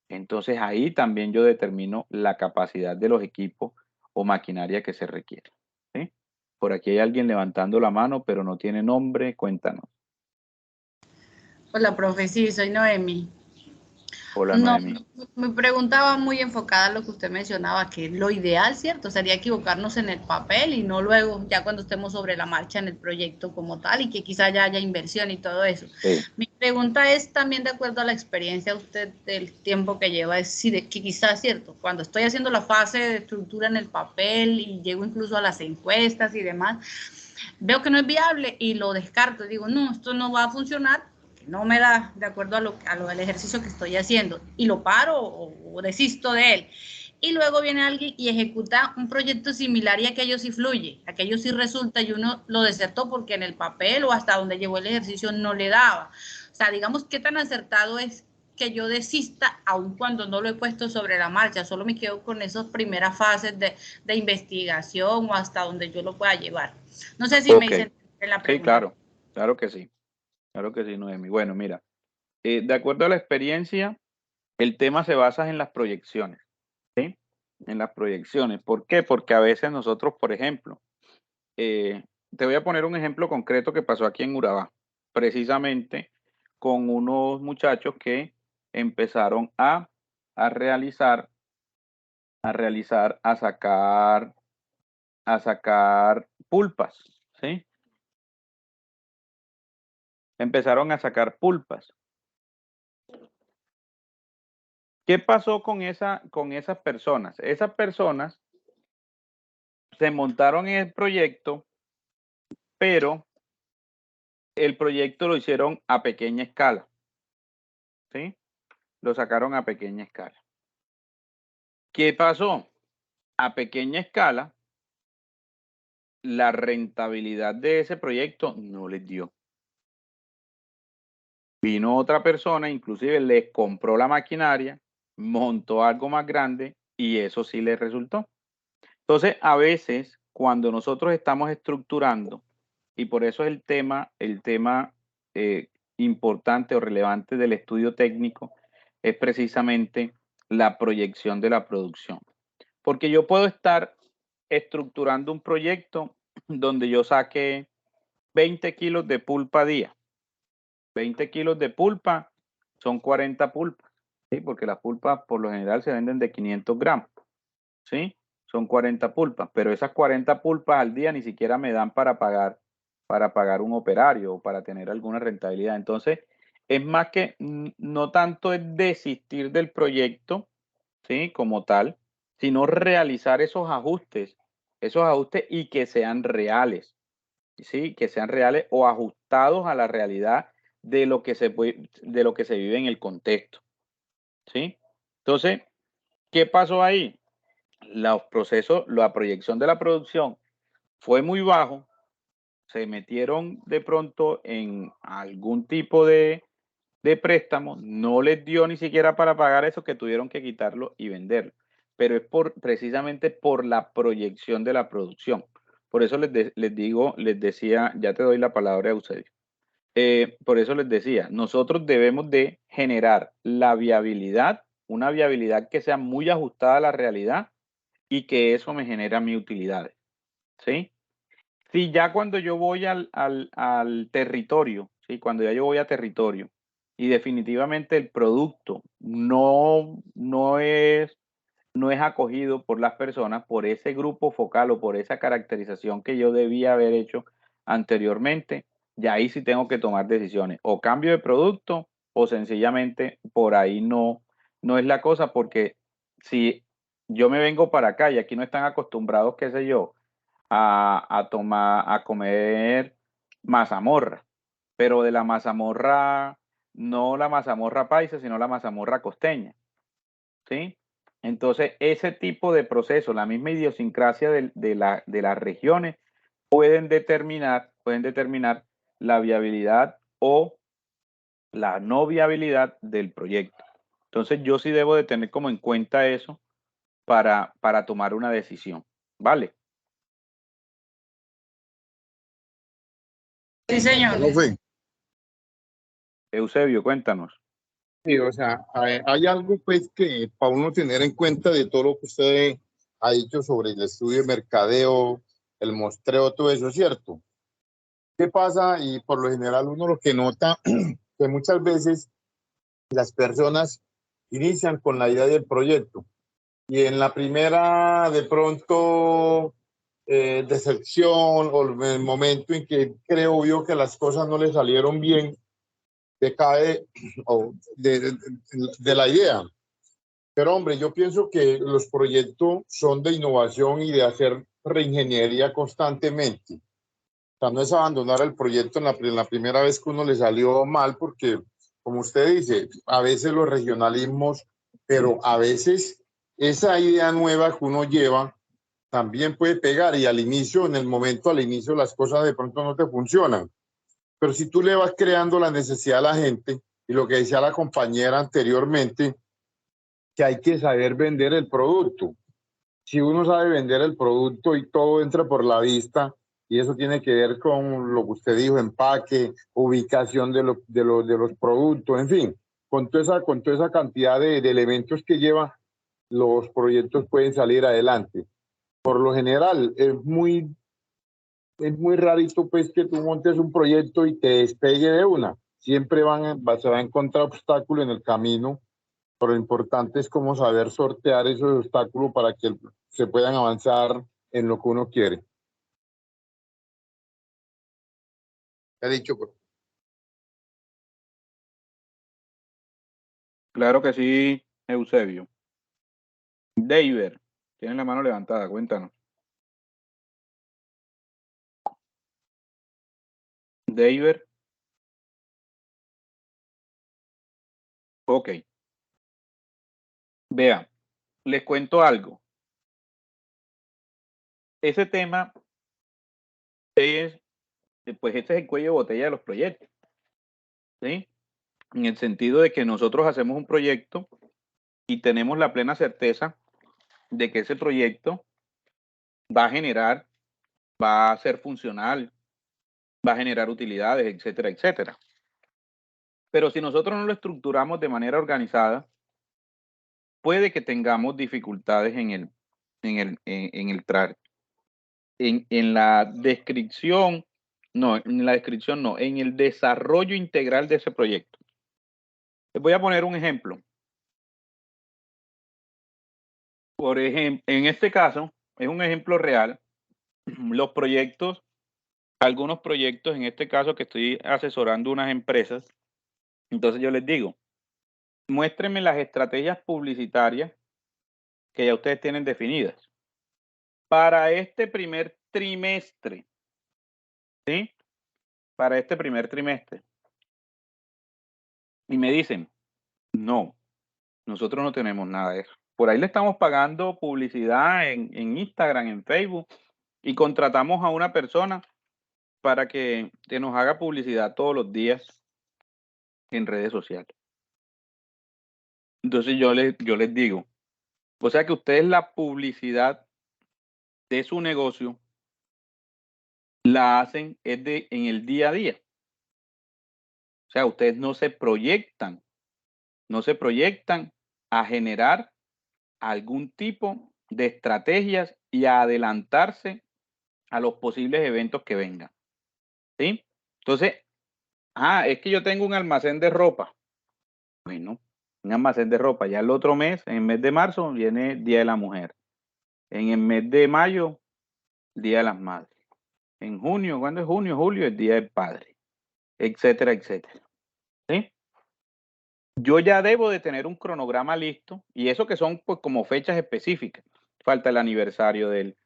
entonces ahí también yo determino la capacidad de los equipos o maquinaria que se requiere, ¿sí? Por aquí hay alguien levantando la mano, pero no tiene nombre, cuéntanos. Hola, profe, sí, soy Noemi. Hola, No, Noemi. me preguntaba muy enfocada a lo que usted mencionaba, que lo ideal, ¿cierto? Sería equivocarnos en el papel y no luego, ya cuando estemos sobre la marcha en el proyecto como tal y que quizá ya haya inversión y todo eso. Sí. Mi pregunta es también de acuerdo a la experiencia de usted del tiempo que lleva, es si que quizás, ¿cierto? Cuando estoy haciendo la fase de estructura en el papel y llego incluso a las encuestas y demás, veo que no es viable y lo descarto. Digo, no, esto no va a funcionar, no me da de acuerdo a lo del ejercicio que estoy haciendo y lo paro o desisto de él. Y luego viene alguien y ejecuta un proyecto similar y aquello sí fluye, aquello sí resulta y uno lo desertó porque en el papel o hasta donde llevó el ejercicio no le daba. O sea, digamos, ¿qué tan acertado es que yo desista aun cuando no lo he puesto sobre la marcha? Solo me quedo con esas primeras fases de investigación o hasta donde yo lo pueda llevar. No sé si me dicen la pregunta. Sí, claro, claro que sí. Claro que sí, Noemi. Bueno, mira, de acuerdo a la experiencia, el tema se basa en las proyecciones, ¿sí? En las proyecciones. ¿Por qué? Porque a veces nosotros, por ejemplo, te voy a poner un ejemplo concreto que pasó aquí en Urabá, precisamente con unos muchachos que empezaron a realizar, a sacar pulpas, ¿sí? Empezaron a sacar pulpas. ¿Qué pasó con esas personas? Esas personas se montaron en el proyecto, pero el proyecto lo hicieron a pequeña escala, ¿sí? Lo sacaron a pequeña escala. ¿Qué pasó? A pequeña escala, la rentabilidad de ese proyecto no les dio. Vino otra persona, inclusive les compró la maquinaria, montó algo más grande y eso sí les resultó. Entonces, a veces, cuando nosotros estamos estructurando, y por eso es el tema importante o relevante del estudio técnico, es precisamente la proyección de la producción. Porque yo puedo estar estructurando un proyecto donde yo saque 20 kilos de pulpa día. 20 kilos de pulpa son 40 pulpas, ¿sí? Porque las pulpas por lo general se venden de 500 gramos, ¿sí? Son 40 pulpas, pero esas 40 pulpas al día ni siquiera me dan para pagar un operario o para tener alguna rentabilidad. Entonces, es más que no tanto es desistir del proyecto, ¿sí? Como tal, sino realizar esos ajustes y que sean reales, ¿sí? Que sean reales o ajustados a la realidad de lo que se vive en el contexto, ¿sí? Entonces, ¿qué pasó ahí? Los procesos, la proyección de la producción fue muy bajo, se metieron de pronto en algún tipo de préstamo, no les dio ni siquiera para pagar eso, que tuvieron que quitarlo y venderlo. Pero es precisamente por la proyección de la producción. Por eso les decía, ya te doy la palabra, Eusebio. Por eso les decía, nosotros debemos de generar la viabilidad, una viabilidad que sea muy ajustada a la realidad y que eso me genera mis utilidades, ¿sí? Si ya cuando yo voy al territorio, ¿sí? Cuando ya yo voy a territorio y definitivamente el producto no es acogido por las personas, por ese grupo focal o por esa caracterización que yo debía haber hecho anteriormente, ya ahí sí tengo que tomar decisiones, o cambio de producto o sencillamente por ahí no es la cosa, porque si yo me vengo para acá y aquí no están acostumbrados, qué sé yo, a comer mazamorra, pero de la mazamorra, no la mazamorra paisa, sino la mazamorra costeña, ¿sí? Entonces, ese tipo de procesos, la misma idiosincrasia de las regiones, pueden determinar la viabilidad o la no viabilidad del proyecto. Entonces, yo sí debo de tener como en cuenta eso para tomar una decisión, ¿vale? Sí, señor. Profe, Eusebio, cuéntanos. sí, o sea, hay algo pues que para uno tener en cuenta de todo lo que usted ha dicho sobre el estudio de mercadeo, el muestreo, todo eso, ¿cierto? ¿Qué pasa? Y por lo general uno lo que nota que muchas veces las personas inician con la idea del proyecto y en la primera de pronto decepción o el momento en que creo yo que las cosas no le salieron bien, decae de la idea. Pero hombre, yo pienso que los proyectos son de innovación y de hacer reingeniería constantemente. O sea, no es abandonar el proyecto en la primera vez que uno le salió mal, porque, como usted dice, a veces los regionalismos, pero a veces esa idea nueva que uno lleva también puede pegar y al inicio, al inicio las cosas de pronto no te funcionan. Pero si tú le vas creando la necesidad a la gente, y lo que decía la compañera anteriormente, que hay que saber vender el producto. Si uno sabe vender el producto y todo entra por la vista, y eso tiene que ver con lo que usted dijo, empaque, ubicación de los productos, en fin, con toda esa cantidad de elementos que lleva, los proyectos pueden salir adelante. Por lo general, es muy rarito pues que tú montes un proyecto y te despegue de una. Siempre se va a encontrar obstáculos en el camino, pero lo importante es como saber sortear esos obstáculos para que se puedan avanzar en lo que uno quiere. ¿Qué ha dicho? Claro que sí, Eusebio. David, tienes la mano levantada, cuéntanos. David. Ok. Vean, les cuento algo. Ese tema es, pues este es el cuello de botella de los proyectos, ¿sí? En el sentido de que nosotros hacemos un proyecto y tenemos la plena certeza de que ese proyecto va a generar, va a ser funcional, va a generar utilidades, etcétera, etcétera. Pero si nosotros no lo estructuramos de manera organizada, puede que tengamos dificultades en la descripción, no, en el desarrollo integral de ese proyecto. Les voy a poner un ejemplo. Por ejemplo, en este caso, es un ejemplo real. Los proyectos, algunos proyectos, en este caso que estoy asesorando unas empresas, entonces yo les digo, muéstrenme las estrategias publicitarias que ya ustedes tienen definidas para este primer trimestre, ¿sí? Para este primer trimestre. Y me dicen, no, nosotros no tenemos nada de eso. Por ahí le estamos pagando publicidad en Instagram, en Facebook, y contratamos a una persona para que nos haga publicidad todos los días en redes sociales. Entonces yo les digo, o sea que ustedes la publicidad de su negocio la hacen en el día a día. O sea, ustedes no se proyectan a generar algún tipo de estrategias y a adelantarse a los posibles eventos que vengan. ¿Sí? Entonces, es que yo tengo un almacén de ropa. Bueno, un almacén de ropa. Ya el otro mes, en el mes de marzo, viene Día de la Mujer. En el mes de mayo, Día de las Madres. En junio, ¿cuándo es junio? Julio, el Día del Padre. Etcétera, etcétera. ¿Sí? Yo ya debo de tener un cronograma listo, y eso que son pues como fechas específicas. Falta el aniversario del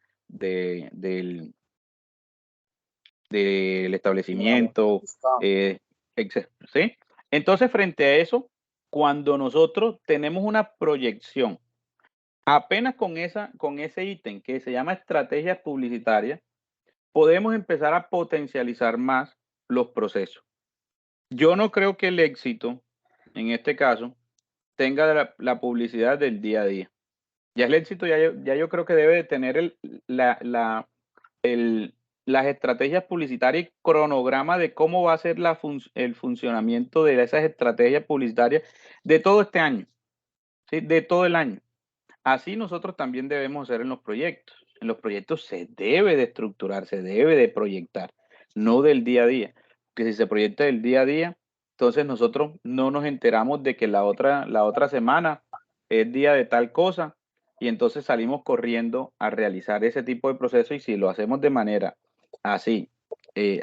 establecimiento, etcétera, ¿sí? Entonces, frente a eso, cuando nosotros tenemos una proyección Apenas con ese ítem que se llama estrategias publicitarias, podemos empezar a potencializar más los procesos. Yo no creo que el éxito, en este caso, tenga la publicidad del día a día. Ya el éxito, ya yo creo que debe de tener las estrategias publicitarias y cronograma de cómo va a ser el funcionamiento de esas estrategias publicitarias de todo este año, ¿sí? De todo el año. Así nosotros también debemos hacer en los proyectos. En los proyectos se debe de estructurar, se debe de proyectar, no del día a día. Porque si se proyecta del día a día, entonces nosotros no nos enteramos de que la otra semana es día de tal cosa y entonces salimos corriendo a realizar ese tipo de proceso y si lo hacemos de manera así,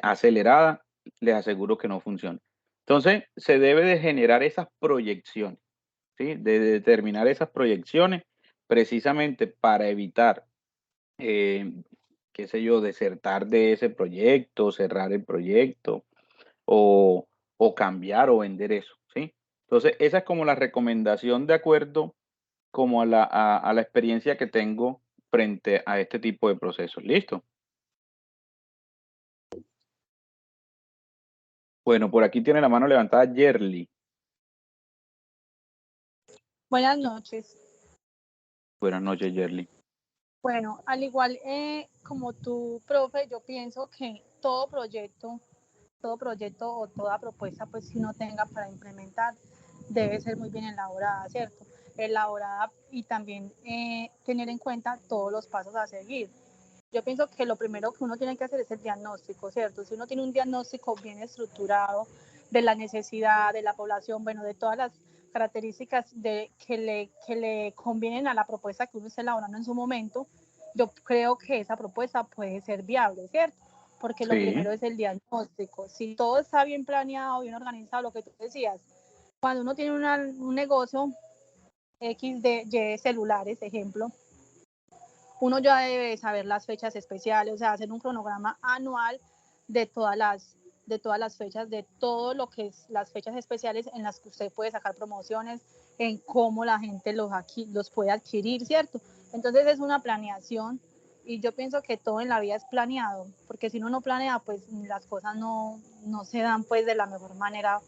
acelerada, les aseguro que no funciona. Entonces se debe de generar esas proyecciones, ¿sí? De determinar esas proyecciones precisamente para evitar, qué sé yo, desertar de ese proyecto, cerrar el proyecto o cambiar o vender eso, ¿sí? Entonces, esa es como la recomendación de acuerdo como a la experiencia que tengo frente a este tipo de procesos. ¿Listo? Bueno, por aquí tiene la mano levantada Yerly. Buenas noches. Buenas noches, Yerly. Bueno, al igual como tú, profe, yo pienso que todo proyecto o toda propuesta, pues si uno tenga para implementar, debe ser muy bien elaborada, ¿cierto? Elaborada y también tener en cuenta todos los pasos a seguir. Yo pienso que lo primero que uno tiene que hacer es el diagnóstico, ¿cierto? Si uno tiene un diagnóstico bien estructurado de la necesidad de la población, bueno, de todas las características que le convienen a la propuesta que uno está elaborando en su momento, yo creo que esa propuesta puede ser viable, ¿cierto? Porque lo primero es el diagnóstico. Si todo está bien planeado, bien organizado, lo que tú decías, cuando uno tiene un negocio X de Y celulares, ejemplo, uno ya debe saber las fechas especiales, o sea, hacer un cronograma anual de todas las fechas, de todo lo que es las fechas especiales en las que usted puede sacar promociones, en cómo la gente los puede adquirir, ¿cierto? Entonces es una planeación y yo pienso que todo en la vida es planeado, porque si uno no planea, pues las cosas no se dan pues de la mejor manera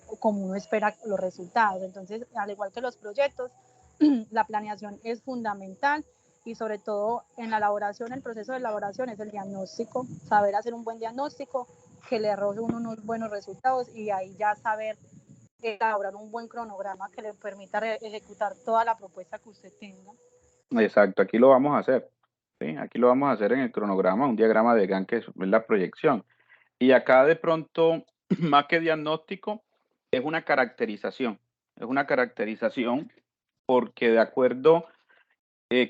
o como uno espera los resultados. Entonces, al igual que los proyectos, la planeación es fundamental y sobre todo en la elaboración, el proceso de elaboración es el diagnóstico, saber hacer un buen diagnóstico que le arroje unos buenos resultados y ahí ya saber elaborar un buen cronograma que le permita ejecutar toda la propuesta que usted tenga. Exacto, aquí lo vamos a hacer. ¿Sí? Aquí lo vamos a hacer en el cronograma, un diagrama de Gantt que es la proyección. Y acá de pronto, más que diagnóstico, es una caracterización. Es una caracterización porque de acuerdo,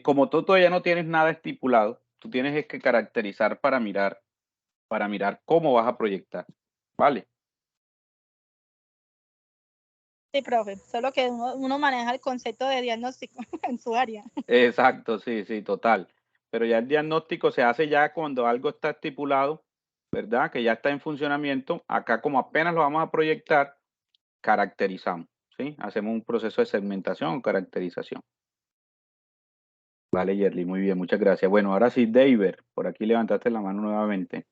como tú todavía no tienes nada estipulado, tú tienes que caracterizar para mirar cómo vas a proyectar. ¿Vale? Sí, profe, solo que uno maneja el concepto de diagnóstico en su área. Exacto, sí, total. Pero ya el diagnóstico se hace ya cuando algo está estipulado, ¿verdad? Que ya está en funcionamiento. Acá como apenas lo vamos a proyectar, caracterizamos, ¿sí? Hacemos un proceso de segmentación o caracterización. Vale, Yerly, muy bien, muchas gracias. Bueno, ahora sí, David, por aquí levantaste la mano nuevamente.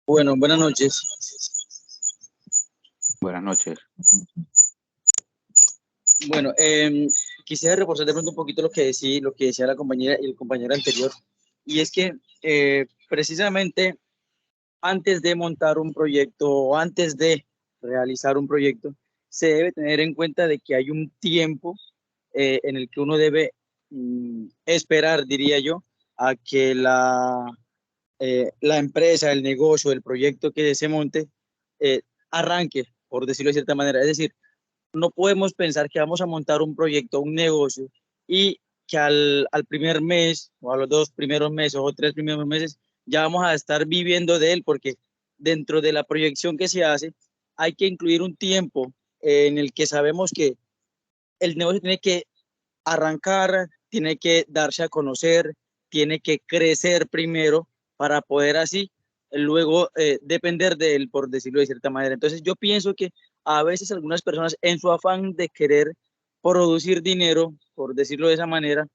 Bueno, buenas noches. Buenas noches. Bueno, quisiera reforzar de pronto un poquito lo que decía la compañera y el compañero anterior, y es que precisamente antes de montar un proyecto o antes de realizar un proyecto, se debe tener en cuenta de que hay un tiempo en el que uno debe esperar, diría yo, a que la empresa, el negocio, el proyecto que se monte arranque, por decirlo de cierta manera. Es decir, no podemos pensar que vamos a montar un proyecto, un negocio, y que al primer mes o a los 2 primeros meses o 3 primeros meses ya vamos a estar viviendo de él, porque dentro de la proyección que se hace hay que incluir un tiempo en el que sabemos que el negocio tiene que arrancar, tiene que darse a conocer, tiene que crecer primero para poder así luego depender de él, por decirlo de cierta manera. Entonces yo pienso que a veces algunas personas en su afán de querer producir dinero, por decirlo de esa manera,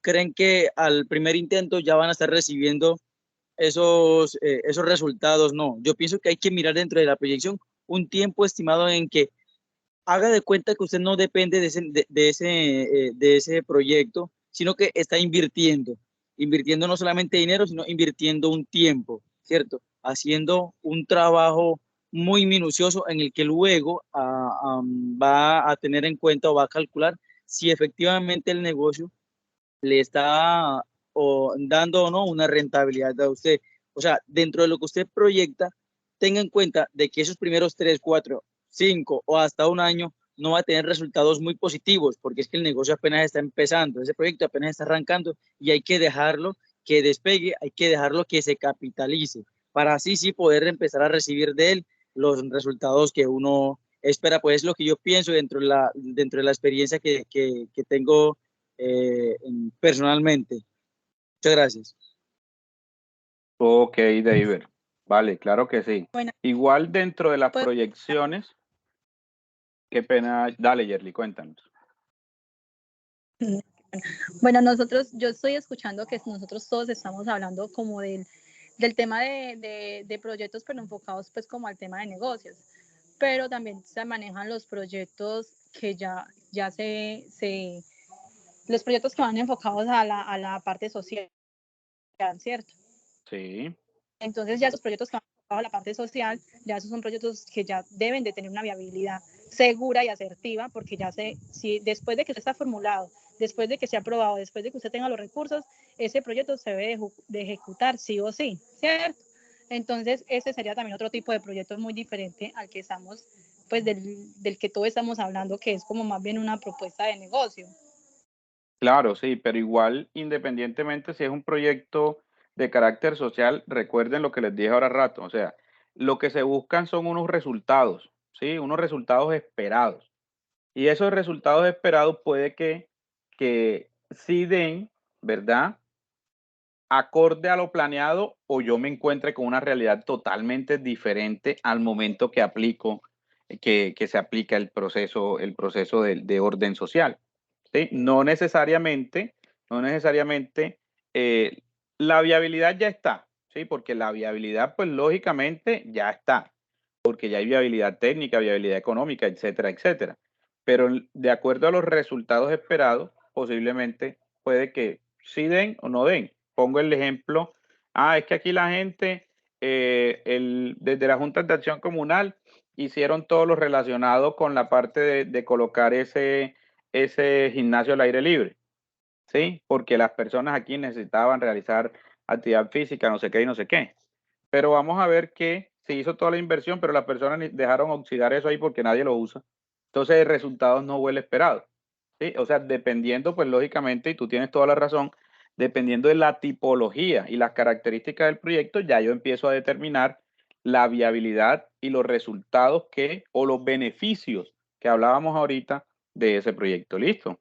creen que al primer intento ya van a estar recibiendo esos resultados? No, yo pienso que hay que mirar dentro de la proyección un tiempo estimado en que haga de cuenta que usted no depende de ese proyecto, sino que está invirtiendo no solamente dinero, sino invirtiendo un tiempo, ¿cierto? Haciendo un trabajo muy minucioso en el que luego va a tener en cuenta o va a calcular si efectivamente el negocio le está dando o no una rentabilidad a usted. O sea, dentro de lo que usted proyecta, tenga en cuenta de que esos primeros 3, 4, 5 o hasta un año no va a tener resultados muy positivos, porque es que el negocio apenas está empezando, ese proyecto apenas está arrancando y hay que dejarlo que despegue, hay que dejarlo que se capitalice, para así sí poder empezar a recibir de él los resultados que uno espera. Pues es lo que yo pienso dentro de la experiencia que tengo personalmente. Muchas gracias. Ok, David. Vale, claro que sí. Bueno, Igual dentro de las pues, proyecciones, qué pena. Dale, Yerly, cuéntanos. bueno, yo estoy escuchando que nosotros todos estamos hablando como del tema de proyectos, pero enfocados pues como al tema de negocios. Pero también se manejan los proyectos que los proyectos que van enfocados a la parte social, ¿cierto? Sí. Entonces ya esos proyectos que van enfocados a la parte social, ya esos son proyectos que ya deben de tener una viabilidad segura y asertiva, porque si después de que está formulado, después de que sea aprobado, después de que usted tenga los recursos, ese proyecto se debe de ejecutar sí o sí, ¿cierto? Entonces, ese sería también otro tipo de proyecto muy diferente al que estamos, pues del que todos estamos hablando, que es como más bien una propuesta de negocio. Claro, sí, pero igual, independientemente si es un proyecto de carácter social, recuerden lo que les dije ahora rato, o sea, lo que se buscan son unos resultados, ¿sí? Unos resultados esperados. Y esos resultados esperados puede que sí den, ¿verdad? Acorde a lo planeado o yo me encuentre con una realidad totalmente diferente al momento que aplico, que se aplica el proceso de orden social. ¿Sí? No necesariamente la viabilidad ya está, ¿sí? Porque la viabilidad, pues lógicamente ya está, porque ya hay viabilidad técnica, viabilidad económica, etcétera, etcétera. Pero de acuerdo a los resultados esperados, posiblemente puede que sí den o no den. Pongo el ejemplo, es que aquí la gente, desde la Junta de Acción Comunal, hicieron todo lo relacionado con la parte de colocar ese gimnasio al aire libre, ¿sí? Porque las personas aquí necesitaban realizar actividad física, no sé qué y no sé qué. Pero vamos a ver que se hizo toda la inversión, pero las personas dejaron oxidar eso ahí porque nadie lo usa. Entonces el resultado no fue el esperado, ¿sí? O sea, dependiendo, pues lógicamente, y tú tienes toda la razón, dependiendo de la tipología y las características del proyecto, ya yo empiezo a determinar la viabilidad y los resultados o los beneficios que hablábamos ahorita de ese proyecto. ¿Listo?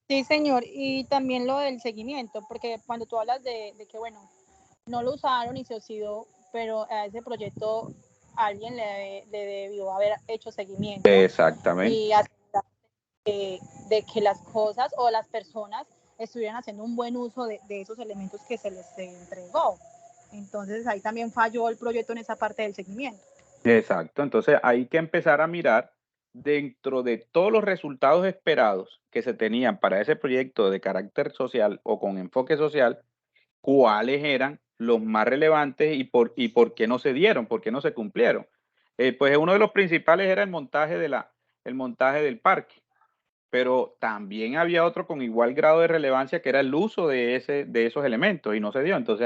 Sí, señor, y también lo del seguimiento, porque cuando tú hablas de que, bueno, no lo usaron y se oxidó, pero a ese proyecto alguien le debió haber hecho seguimiento Exactamente. y asegurar de que las cosas o las personas estuvieran haciendo un buen uso de esos elementos que se les entregó. Entonces ahí también falló el proyecto en esa parte del seguimiento. Exacto. Entonces hay que empezar a mirar dentro de todos los resultados esperados que se tenían para ese proyecto de carácter social o con enfoque social, cuáles eran los más relevantes y por qué no se dieron, por qué no se cumplieron. Pues uno de los principales era el montaje el montaje del parque, pero también había otro con igual grado de relevancia que era el uso de esos elementos y no se dio. Entonces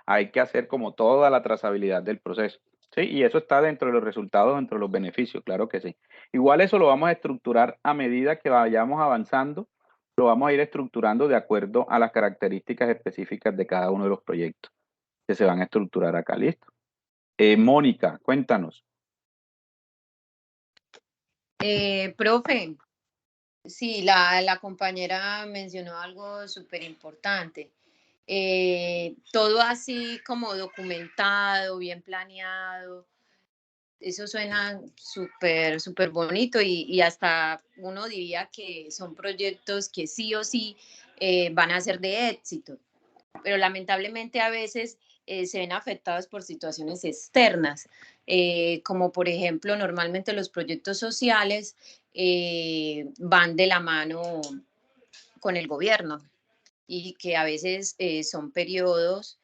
hay que hacer como toda la trazabilidad del proceso. ¿Sí? Y eso está dentro de los resultados, dentro de los beneficios, claro que sí. Igual eso lo vamos a estructurar a medida que vayamos avanzando, lo vamos a ir estructurando de acuerdo a las características específicas de cada uno de los proyectos que se van a estructurar acá. ¿Listo? Mónica, cuéntanos. Profe, sí, la compañera mencionó algo súper importante. Todo así como documentado, bien planeado, Eso suena súper, súper bonito y hasta uno diría que son proyectos que sí o sí van a ser de éxito, pero lamentablemente a veces se ven afectados por situaciones externas, como por ejemplo normalmente los proyectos sociales van de la mano con el gobierno y que a veces son periodos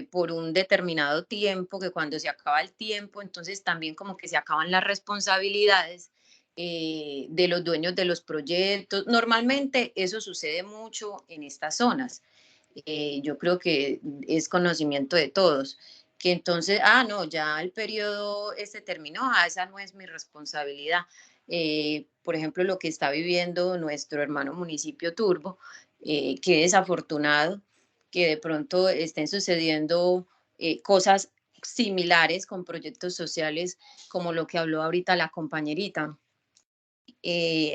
por un determinado tiempo, que cuando se acaba el tiempo, entonces también como que se acaban las responsabilidades de los dueños de los proyectos. Normalmente eso sucede mucho en estas zonas. Yo creo que es conocimiento de todos, que entonces, no, ya el periodo este terminó, esa no es mi responsabilidad. Por ejemplo, lo que está viviendo nuestro hermano municipio Turbo, que desafortunado que de pronto estén sucediendo cosas similares con proyectos sociales como lo que habló ahorita la compañerita.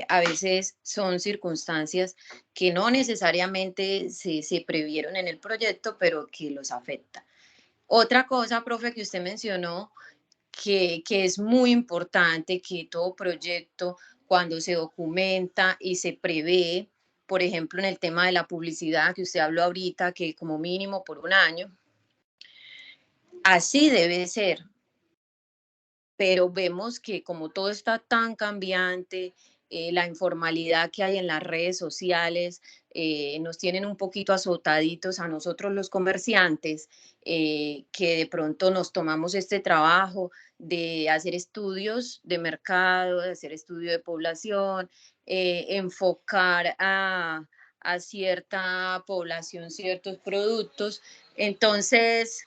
A veces son circunstancias que no necesariamente se previeron en el proyecto, pero que los afecta. Otra cosa, profe, que usted mencionó, que es muy importante que todo proyecto, cuando se documenta y se prevé, por ejemplo, en el tema de la publicidad que usted habló ahorita, que como mínimo por un año, así debe ser, pero vemos que como todo está tan cambiante, la informalidad que hay en las redes sociales nos tienen un poquito azotaditos a nosotros los comerciantes, que de pronto nos tomamos este trabajo de hacer estudios de mercado, de hacer estudio de población, enfocar a cierta población ciertos productos. Entonces,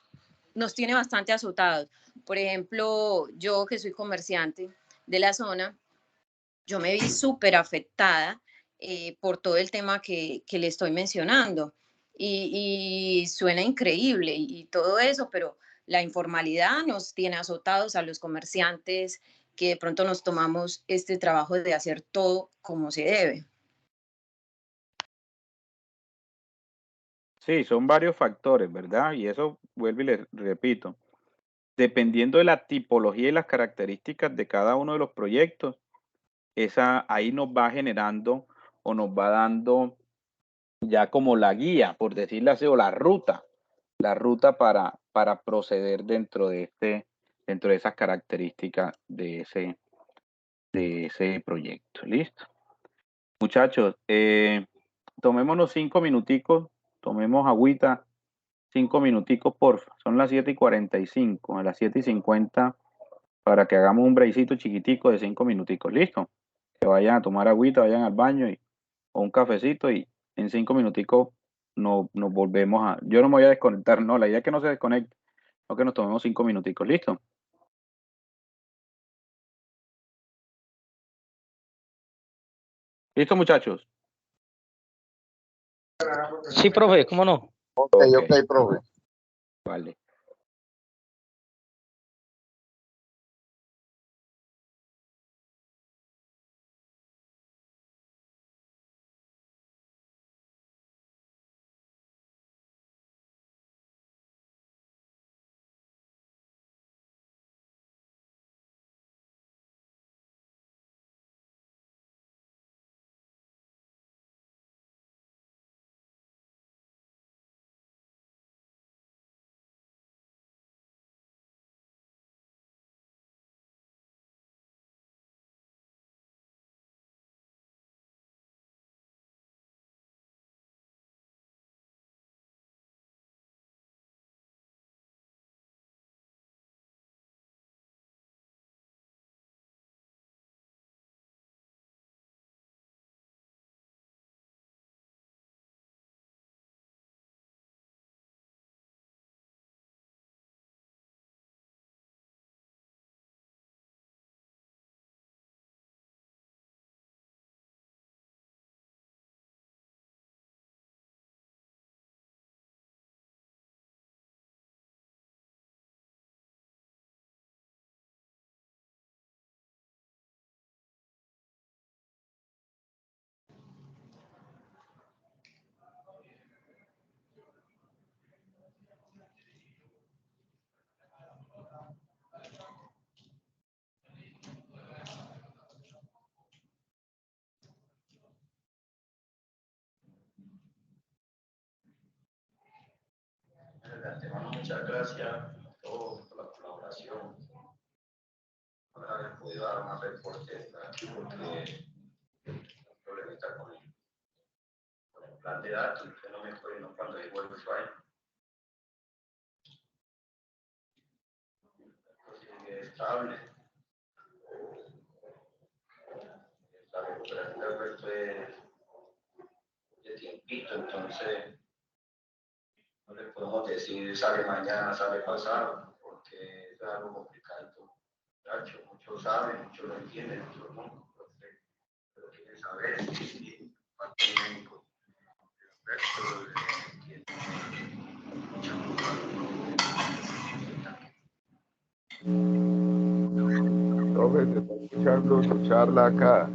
nos tiene bastante azotados. Por ejemplo, yo que soy comerciante de la zona, yo me vi súper afectada por todo el tema que le estoy mencionando. Y suena increíble y todo eso, pero la informalidad nos tiene azotados a los comerciantes que de pronto nos tomamos este trabajo de hacer todo como se debe. Sí, son varios factores, ¿verdad? Y eso vuelvo y les repito, dependiendo de la tipología y las características de cada uno de los proyectos, esa ahí nos va generando o nos va dando ya como la guía, por decirlo así, o la ruta para proceder dentro de esas características de ese proyecto. ¿Listo? Muchachos, tomémonos 5 minuticos, tomemos agüita, 5 minuticos, porfa. Son las 7:45, a las 7:50, para que hagamos un breakcito chiquitico de 5 minuticos. ¿Listo? Que vayan a tomar agüita, vayan al baño o un cafecito y en 5 minuticos nos volvemos a... Yo no me voy a desconectar, no, la idea es que no se desconecte, no que nos tomemos 5 minuticos. ¿Listo? ¿Listo, muchachos? Sí, profe, ¿cómo no? Ok, ok, profe. Vale. De antemano, muchas gracias a todos por la colaboración, por haber podido dar una reporte aquí, porque hay un problemita con el plan de datos, que no me acuerdo cuando llegó el usuario. Sigue estable. La recuperación del resto de tiempito, entonces no le podemos decir sale mañana, sale pasado, porque es algo complicado. Muchos saben, muchos lo entienden, otros no, pero quieren saber y parte médico, el resto entienden mucho. Profe, se está escuchando su charla acá.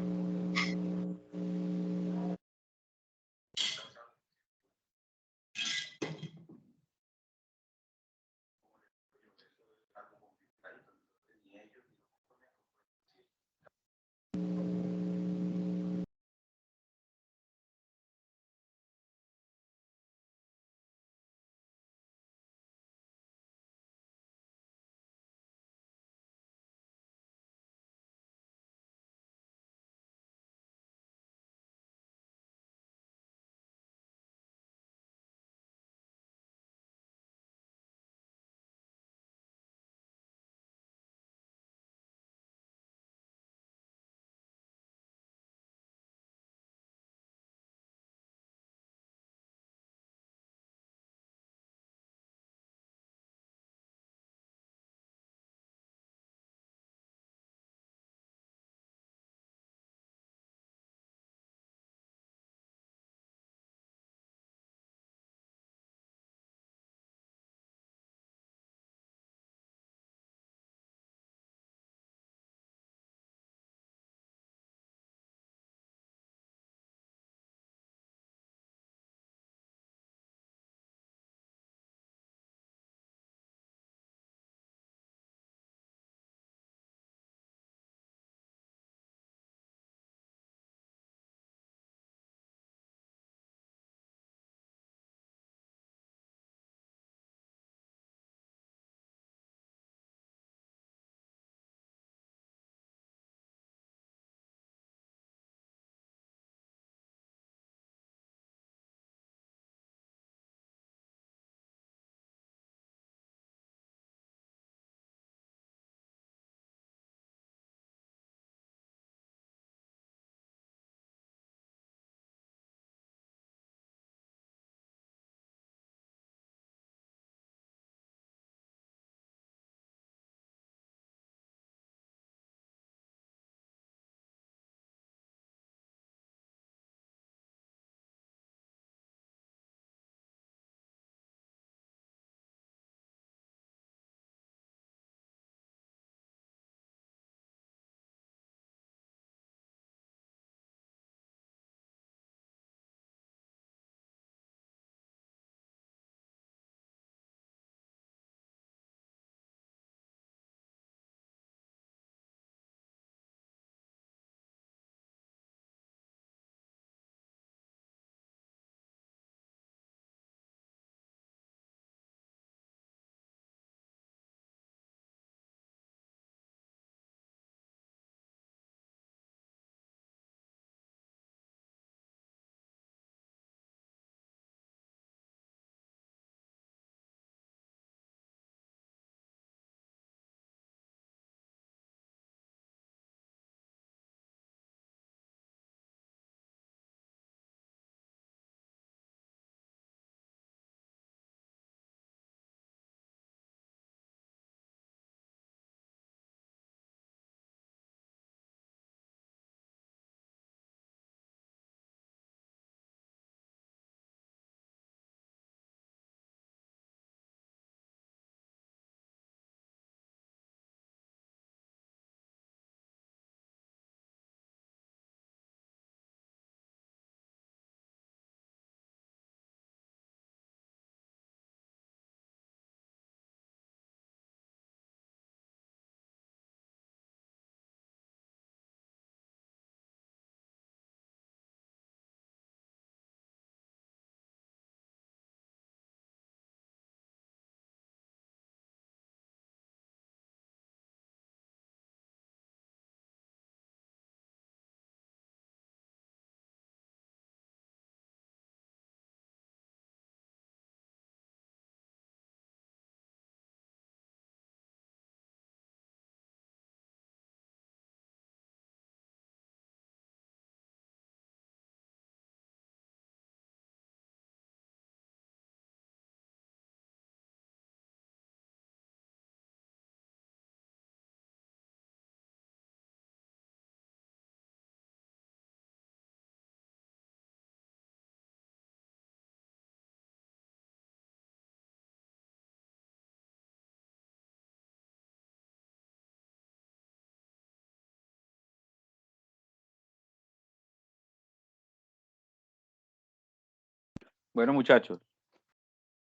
Bueno, muchachos,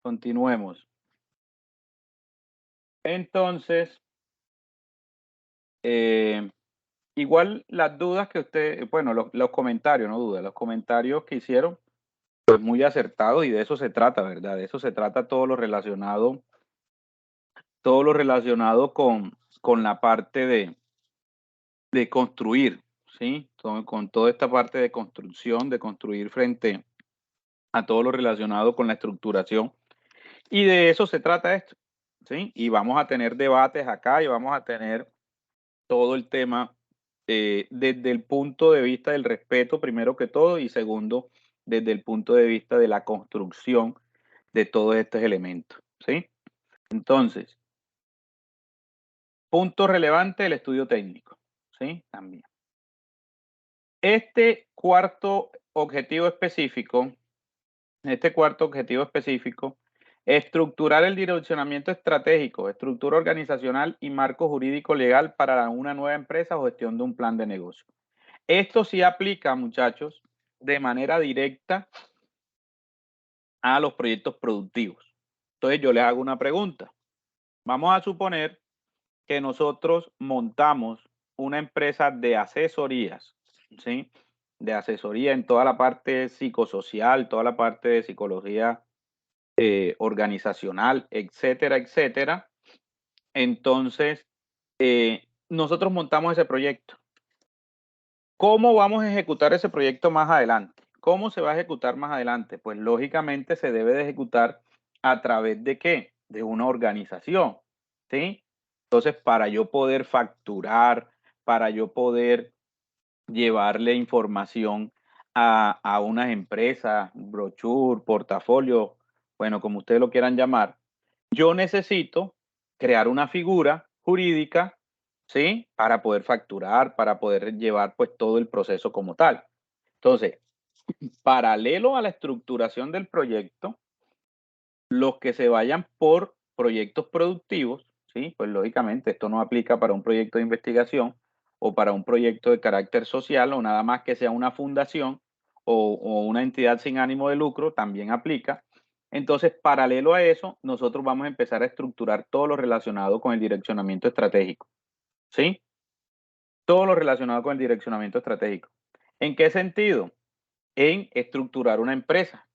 continuemos. Entonces, igual las dudas que usted, bueno, los comentarios, no dudas, los comentarios que hicieron, pues muy acertados y de eso se trata, ¿verdad? De eso se trata todo lo relacionado con la parte de construir, ¿sí? Con toda esta parte de construcción, de construir frente a todo lo relacionado con la estructuración. Y de eso se trata esto, ¿sí? Y vamos a tener debates acá y vamos a tener todo el tema desde el punto de vista del respeto, primero que todo, y segundo, desde el punto de vista de la construcción de todos estos elementos, ¿sí? Entonces, punto relevante del estudio técnico, ¿sí? También. Este cuarto objetivo específico, estructurar el direccionamiento estratégico, estructura organizacional y marco jurídico legal para una nueva empresa o gestión de un plan de negocio. Esto sí aplica, muchachos, de manera directa a los proyectos productivos. Entonces yo les hago una pregunta. Vamos a suponer que nosotros montamos una empresa de asesorías, ¿sí? De asesoría en toda la parte psicosocial, toda la parte de psicología organizacional, etcétera, etcétera. Entonces, nosotros montamos ese proyecto. ¿Cómo vamos a ejecutar ese proyecto más adelante? ¿Cómo se va a ejecutar más adelante? Pues lógicamente se debe de ejecutar a través de ¿qué? De una organización, ¿sí? Entonces, para yo poder facturar, para yo poder llevarle información a unas empresas, brochure, portafolio, bueno, como ustedes lo quieran llamar, yo necesito crear una figura jurídica, ¿sí? Para poder facturar, para poder llevar pues todo el proceso como tal. Entonces, paralelo a la estructuración del proyecto, los que se vayan por proyectos productivos, ¿sí? Pues lógicamente esto no aplica para un proyecto de investigación o para un proyecto de carácter social o nada más que sea una fundación o una entidad sin ánimo de lucro, también aplica. Entonces, paralelo a eso, nosotros vamos a empezar a estructurar todo lo relacionado con el direccionamiento estratégico, ¿sí? Todo lo relacionado con el direccionamiento estratégico. ¿En qué sentido? En estructurar una empresa,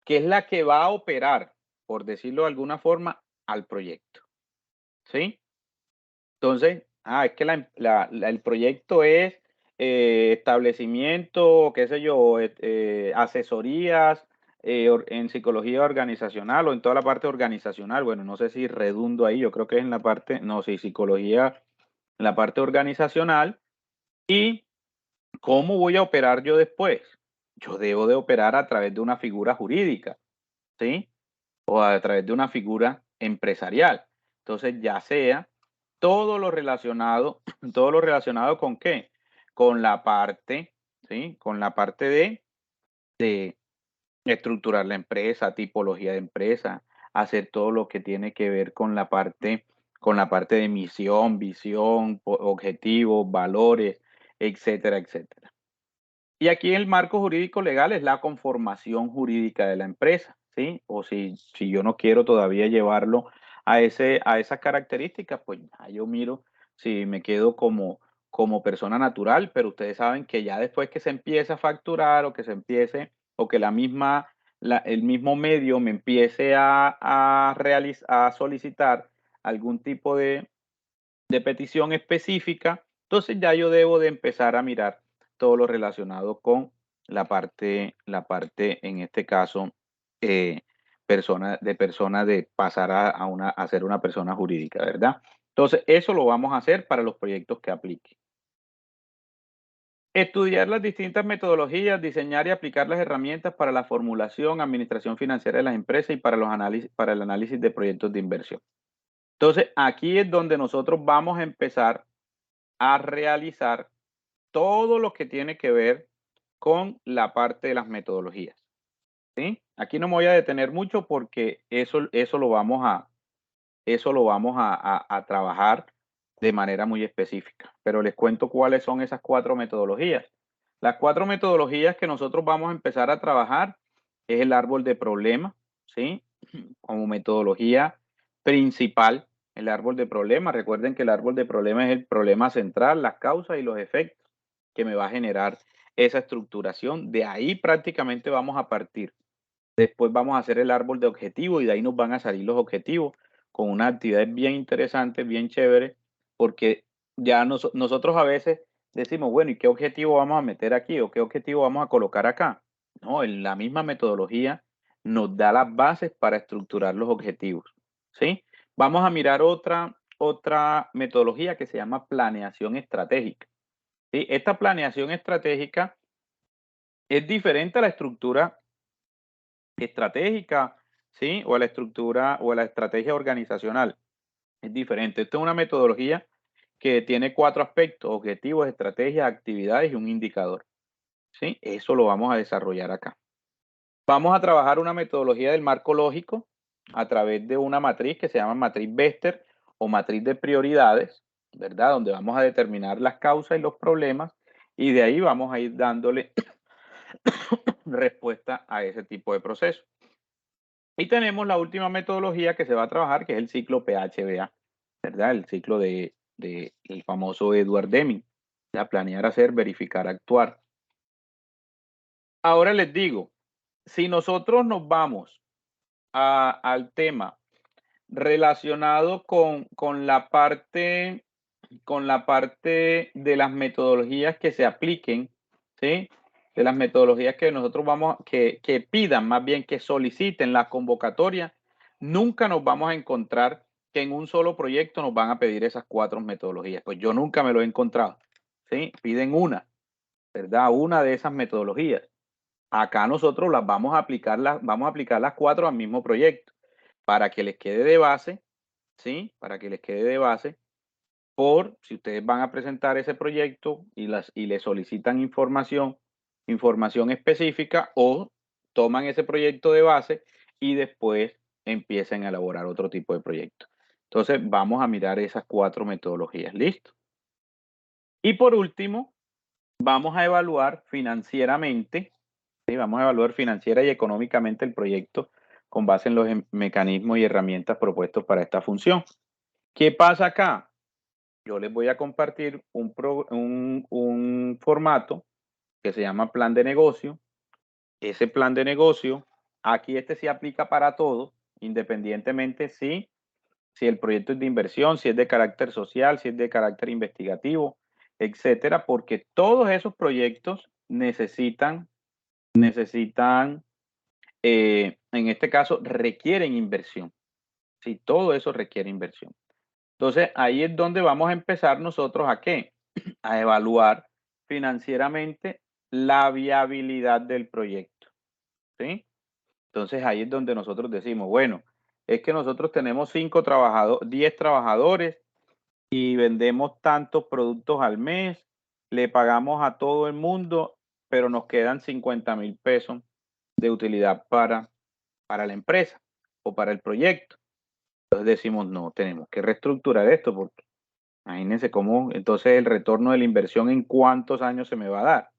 que es la que va a operar, por decirlo de alguna forma, al proyecto, ¿sí? Entonces, es que el proyecto es establecimiento, qué sé yo, asesorías en psicología organizacional o en toda la parte organizacional. Bueno, no sé si redundo ahí, yo creo que es en la parte, no, sí, psicología, en la parte organizacional. ¿Y cómo voy a operar yo después? Yo debo de operar a través de una figura jurídica, ¿sí? O a través de una figura empresarial. Entonces, ya sea todo lo relacionado con qué? Con la parte, ¿sí? Con la parte de estructurar la empresa, tipología de empresa, hacer todo lo que tiene que ver con la parte de misión, visión, objetivos, valores, etcétera, etcétera. Y aquí el marco jurídico legal es la conformación jurídica de la empresa, ¿sí? O si yo no quiero todavía llevarlo a esas características, pues ya yo miro si me quedo como persona natural, pero ustedes saben que ya después que se empiece a facturar o que se empiece, o que el mismo medio me empiece a solicitar algún tipo de petición específica, entonces ya yo debo de empezar a mirar todo lo relacionado con la parte en este caso, persona de pasar a ser una persona jurídica, ¿verdad? Entonces, eso lo vamos a hacer para los proyectos que aplique. Estudiar las distintas metodologías, diseñar y aplicar las herramientas para la formulación, administración financiera de las empresas y para el análisis de proyectos de inversión. Entonces, aquí es donde nosotros vamos a empezar a realizar todo lo que tiene que ver con la parte de las metodologías, ¿sí? Aquí no me voy a detener mucho porque eso lo vamos a trabajar de manera muy específica, pero les cuento cuáles son esas 4 metodologías. Las 4 metodologías que nosotros vamos a empezar a trabajar es el árbol de problema, ¿sí? Como metodología principal, el árbol de problema. Recuerden que el árbol de problema es el problema central, las causas y los efectos que me va a generar esa estructuración. De ahí prácticamente vamos a partir. Después vamos a hacer el árbol de objetivos y de ahí nos van a salir los objetivos con unas actividades bien interesantes, bien chéveres, porque ya nosotros a veces decimos, bueno, ¿y qué objetivo vamos a meter aquí o qué objetivo vamos a colocar acá? No, en la misma metodología nos da las bases para estructurar los objetivos, ¿sí? Vamos a mirar otra metodología que se llama planeación estratégica, ¿sí? Esta planeación estratégica es diferente a la estructura estratégica, ¿sí? O a la estructura o a la estrategia organizacional. Es diferente. Esta es una metodología que tiene 4 aspectos: objetivos, estrategias, actividades y un indicador, ¿sí? Eso lo vamos a desarrollar acá. Vamos a trabajar una metodología del marco lógico a través de una matriz que se llama matriz Bester o matriz de prioridades, ¿verdad? Donde vamos a determinar las causas y los problemas y de ahí vamos a ir dándole respuesta a ese tipo de proceso. Y tenemos la última metodología que se va a trabajar, que es el ciclo PHBA, ¿verdad? El ciclo del famoso Edward Deming, ¿ya? Planear, hacer, verificar, actuar. Ahora les digo, si nosotros nos vamos al tema relacionado con la parte de las metodologías que se apliquen, ¿sí? De las metodologías que nosotros vamos, que pidan, más bien que soliciten la convocatoria, nunca nos vamos a encontrar que en un solo proyecto nos van a pedir esas 4 metodologías. Pues yo nunca me lo he encontrado, ¿sí? Piden una, ¿verdad? Una de esas metodologías. Acá nosotros las vamos a aplicar las 4 al mismo proyecto para que les quede de base, ¿sí? Para que les quede de base por si ustedes van a presentar ese proyecto y le solicitan información específica o toman ese proyecto de base y después empiecen a elaborar otro tipo de proyecto. Entonces vamos a mirar esas 4 metodologías. ¿Listo? Y por último, vamos a evaluar financieramente, ¿sí? Vamos a evaluar financiera y económicamente el proyecto con base en los mecanismos y herramientas propuestos para esta función. ¿Qué pasa acá? Yo les voy a compartir un formato que se llama plan de negocio. Ese plan de negocio, aquí se aplica para todo, independientemente si el proyecto es de inversión, si es de carácter social, si es de carácter investigativo, etcétera, porque todos esos proyectos necesitan, en este caso, requieren inversión. Sí, todo eso requiere inversión. Entonces, ahí es donde vamos a empezar nosotros ¿a qué? A evaluar financieramente la viabilidad del proyecto, ¿sí? Entonces, ahí es donde nosotros decimos, bueno, es que nosotros tenemos 10 trabajadores y vendemos tantos productos al mes, le pagamos a todo el mundo, pero nos quedan 50,000 pesos de utilidad para la empresa o para el proyecto. Entonces decimos, no, tenemos que reestructurar esto porque imagínense cómo entonces el retorno de la inversión en cuántos años se me va a dar.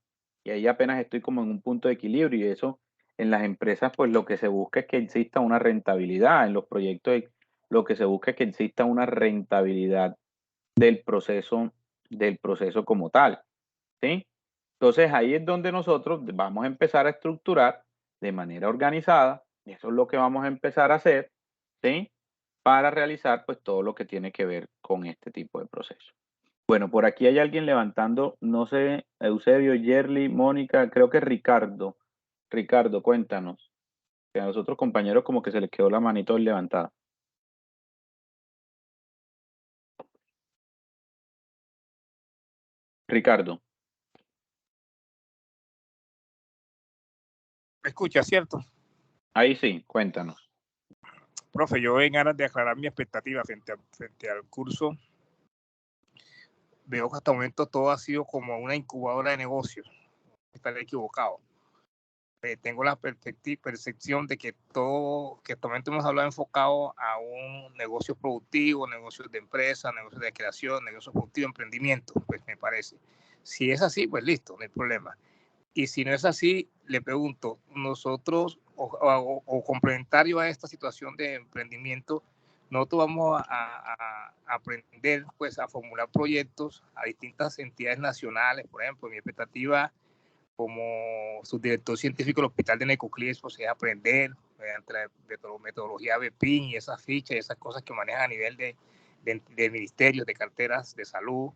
Y ahí apenas estoy como en un punto de equilibrio y eso en las empresas pues lo que se busca es que exista una rentabilidad. En los proyectos lo que se busca es que exista una rentabilidad del proceso como tal, ¿sí? Entonces ahí es donde nosotros vamos a empezar a estructurar de manera organizada. Y eso es lo que vamos a empezar a hacer, ¿sí? Para realizar pues todo lo que tiene que ver con este tipo de proceso. Bueno, por aquí hay alguien levantando, no sé, Eusebio, Yerly, Mónica, creo que Ricardo. Ricardo, cuéntanos. Que a los otros compañeros como que se les quedó la manito levantada. Ricardo. ¿Me escucha, cierto? Ahí sí, cuéntanos. Profe, yo en ganas de aclarar mi expectativa frente al curso, veo que hasta el momento todo ha sido como una incubadora de negocios. Estaré equivocado. Tengo la percepción de que todo, que hasta el momento hemos hablado enfocado a un negocio productivo, negocios de empresa, negocios de creación, negocios productivos, emprendimiento, pues me parece. Si es así, pues listo, no hay problema. Y si no es así, le pregunto, nosotros o complementario a esta situación de emprendimiento, nosotros vamos a aprender pues a formular proyectos a distintas entidades nacionales. Por ejemplo, mi expectativa como subdirector científico del Hospital de Necoclí pues, es aprender mediante la metodología BPIN y esas fichas y esas cosas que manejan a nivel de ministerios, de carteras de salud,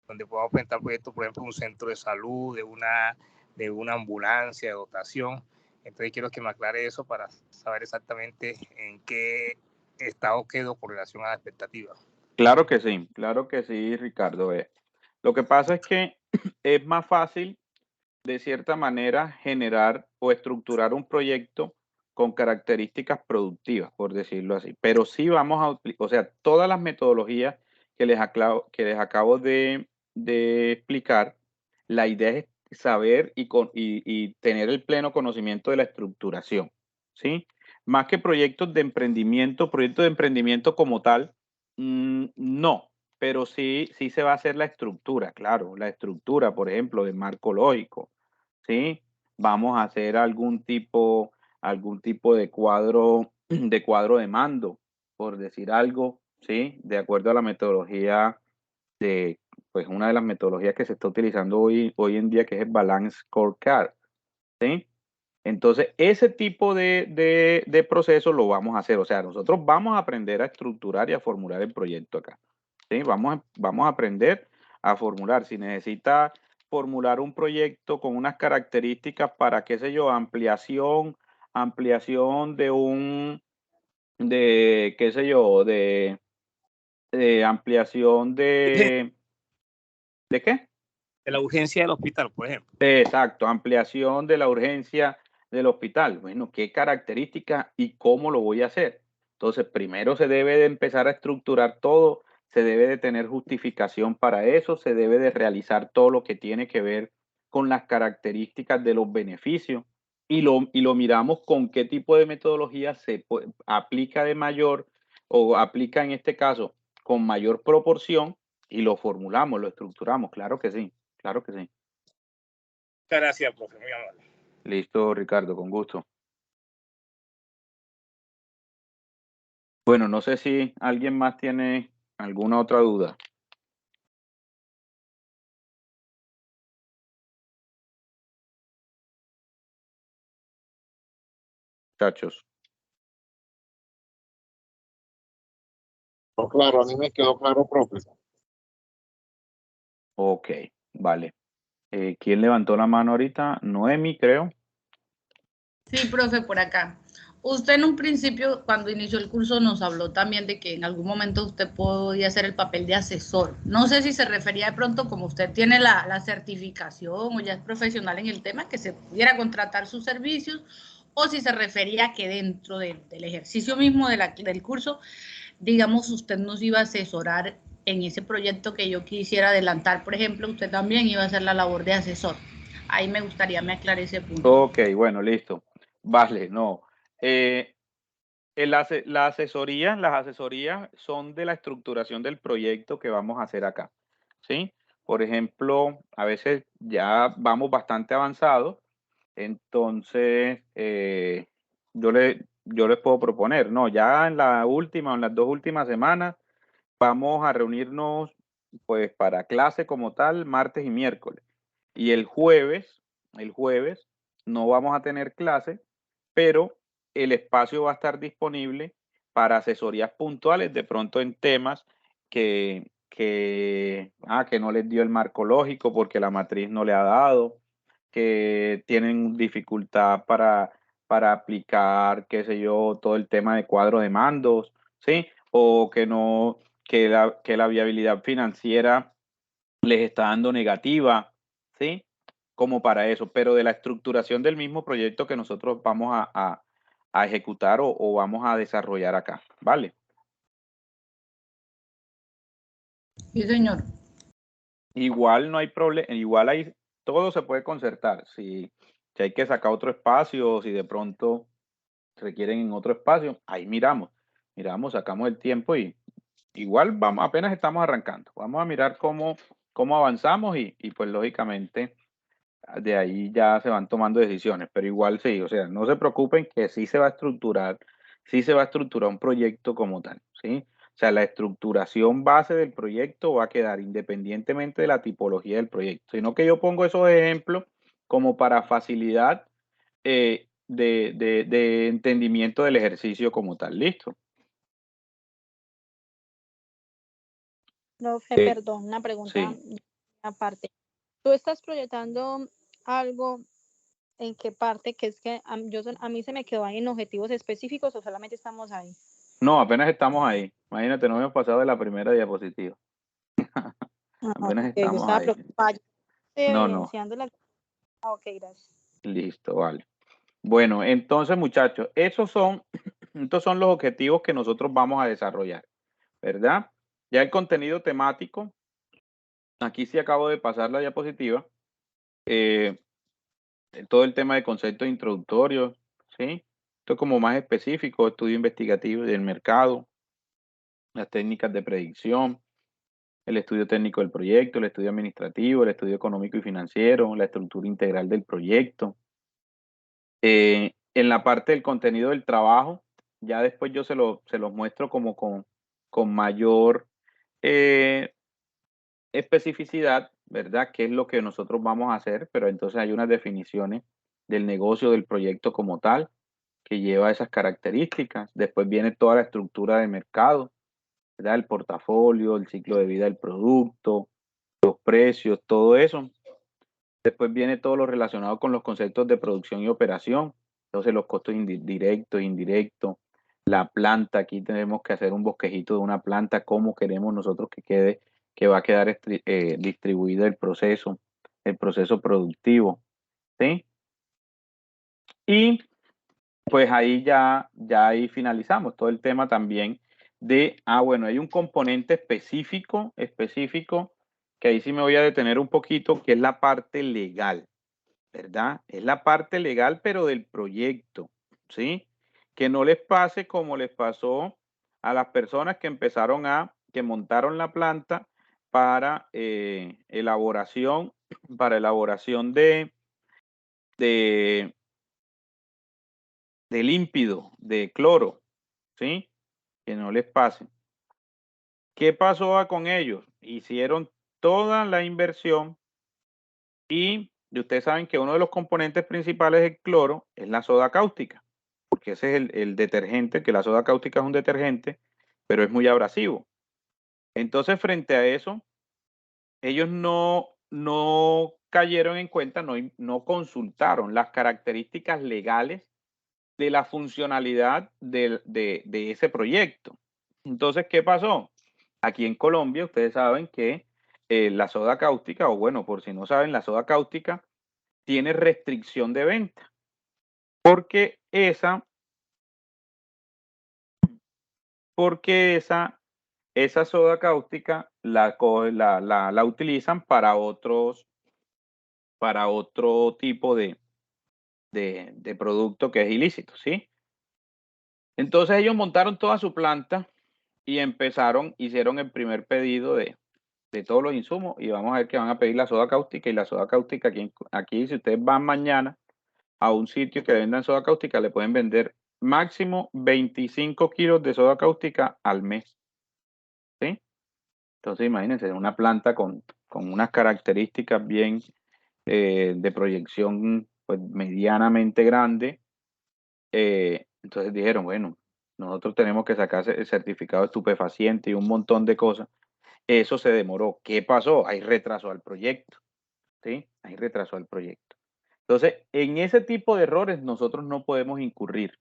donde podamos presentar proyectos, por ejemplo, un centro de salud, de una ambulancia, de dotación. Entonces quiero que me aclare eso para saber exactamente en qué estado quedo con relación a la expectativa. Claro que sí, Ricardo. Lo que pasa es que es más fácil, de cierta manera, generar o estructurar un proyecto con características productivas, por decirlo así. Pero sí vamos a, o sea, todas las metodologías que les acabo de explicar, la idea es saber y tener el pleno conocimiento de la estructuración, ¿sí? Más que proyectos de emprendimiento como tal, no, pero sí se va a hacer la estructura, claro, la estructura, por ejemplo, de marco lógico, ¿sí? Vamos a hacer algún tipo de cuadro de mando, por decir algo, ¿sí? De acuerdo a la metodología pues una de las metodologías que se está utilizando hoy en día, que es el Balance Scorecard, ¿sí? Entonces, ese tipo de proceso lo vamos a hacer. O sea, nosotros vamos a aprender a estructurar y a formular el proyecto acá, ¿sí? Vamos a aprender a formular. Si necesita formular un proyecto con unas características para, qué sé yo, ampliación qué sé yo, de ampliación ¿de qué? De la urgencia del hospital, por ejemplo. Exacto, ampliación de la urgencia del hospital. Bueno, ¿qué características y cómo lo voy a hacer? Entonces, primero se debe de empezar a estructurar todo, se debe de tener justificación para eso, se debe de realizar todo lo que tiene que ver con las características de los beneficios y lo miramos con qué tipo de metodología se aplica de mayor o aplica en este caso con mayor proporción y lo formulamos, lo estructuramos. Claro que sí, claro que sí. Muchas gracias, profe, muy amable. Listo, Ricardo, con gusto. Bueno, no sé si alguien más tiene alguna otra duda. Muchachos. No, claro, a mí me quedó claro, profe. Ok, vale. ¿Quién levantó la mano ahorita? Noemi, creo. Sí, profe, por acá. Usted en un principio, cuando inició el curso, nos habló también de que en algún momento usted podía hacer el papel de asesor. No sé si se refería de pronto, como usted tiene la certificación o ya es profesional en el tema, que se pudiera contratar sus servicios, o si se refería a que dentro del ejercicio mismo del curso, digamos, usted nos iba a asesorar en ese proyecto que yo quisiera adelantar. Por ejemplo, usted también iba a hacer la labor de asesor. Ahí me gustaría me aclarar ese punto. Ok, bueno, listo. Vale, no. Las asesorías son de la estructuración del proyecto que vamos a hacer acá, ¿sí? Por ejemplo, a veces ya vamos bastante avanzados, entonces yo les puedo proponer, no, ya en las 2 últimas semanas vamos a reunirnos pues para clase como tal, martes y miércoles. Y el jueves no vamos a tener clase, pero el espacio va a estar disponible para asesorías puntuales, de pronto en temas que no les dio el marco lógico porque la matriz no le ha dado, que tienen dificultad para aplicar, qué sé yo, todo el tema de cuadro de mandos, ¿sí? O que la viabilidad financiera les está dando negativa, ¿sí? Como para eso, pero de la estructuración del mismo proyecto que nosotros vamos a ejecutar o vamos a desarrollar acá, ¿vale? Sí, señor. Igual no hay problema, todo se puede concertar. Si hay que sacar otro espacio, si de pronto requieren en otro espacio, ahí miramos, sacamos el tiempo y igual apenas estamos arrancando. Vamos a mirar cómo avanzamos y pues lógicamente de ahí ya se van tomando decisiones, pero igual sí, o sea, no se preocupen que sí se va a estructurar un proyecto como tal, ¿sí? O sea, la estructuración base del proyecto va a quedar independientemente de la tipología del proyecto, sino que yo pongo esos ejemplos como para facilidad de entendimiento del ejercicio como tal, ¿listo? Profe, perdón, una pregunta Sí. aparte. ¿Tú estás proyectando algo en qué parte? Que es que a mí se me quedó ahí en objetivos específicos o solamente estamos ahí. No, apenas estamos ahí. Imagínate, no hemos pasado de la primera diapositiva. Apenas Yo estamos estaba ahí. preocupada. Estoy No, no. evidenciando la... Ok, gracias. Listo, vale. Bueno, entonces, muchachos, estos son los objetivos que nosotros vamos a desarrollar, ¿verdad? Ya el contenido temático, aquí sí acabo de pasar la diapositiva. Todo el tema de conceptos introductorios, ¿sí? Esto es como más específico, estudio investigativo del mercado, las técnicas de predicción, el estudio técnico del proyecto, el estudio administrativo, el estudio económico y financiero, la estructura integral del proyecto. En la parte del contenido del trabajo, ya después yo se los muestro como con mayor especificidad, ¿verdad? ¿Qué es lo que nosotros vamos a hacer? Pero entonces hay unas definiciones del negocio, del proyecto como tal, que lleva esas características. Después viene toda la estructura de mercado, ¿verdad? El portafolio, el ciclo de vida del producto, los precios, todo eso. Después viene todo lo relacionado con los conceptos de producción y operación. Entonces los costos directos, indirectos, la planta, aquí tenemos que hacer un bosquejito de una planta, cómo queremos nosotros que quede, que va a quedar distribuido el proceso productivo, ¿sí? Y pues ahí ya ahí finalizamos todo el tema también de, bueno, hay un componente específico, que ahí sí me voy a detener un poquito, que es la parte legal, ¿verdad? Es la parte legal, pero del proyecto, ¿sí? Que no les pase como les pasó a las personas que que montaron la planta para elaboración de límpido, de cloro, ¿sí? Que no les pase. ¿Qué pasó con ellos? Hicieron toda la inversión y ustedes saben que uno de los componentes principales del cloro es la soda cáustica, porque ese es el detergente, que la soda cáustica es un detergente, pero es muy abrasivo. Entonces, frente a eso, ellos no cayeron en cuenta, no consultaron las características legales de la funcionalidad de ese proyecto. Entonces, ¿qué pasó? Aquí en Colombia, ustedes saben que la soda cáustica, o bueno, por si no saben, la soda cáustica tiene restricción de venta, porque esa soda cáustica la utilizan para otro tipo de producto que es ilícito, ¿sí? Entonces ellos montaron toda su planta y hicieron el primer pedido de todos los insumos y vamos a ver que van a pedir la soda cáustica, y la soda cáustica aquí si ustedes van mañana a un sitio que vendan soda cáustica, le pueden vender máximo 25 kilos de soda cáustica al mes, ¿sí? Entonces imagínense, una planta con unas características bien de proyección pues medianamente grande. Entonces dijeron, bueno, nosotros tenemos que sacar el certificado de estupefaciente y un montón de cosas. Eso se demoró. ¿Qué pasó? Hay retraso al proyecto, ¿sí? Hay retraso al proyecto. Entonces, en ese tipo de errores nosotros no podemos incurrir,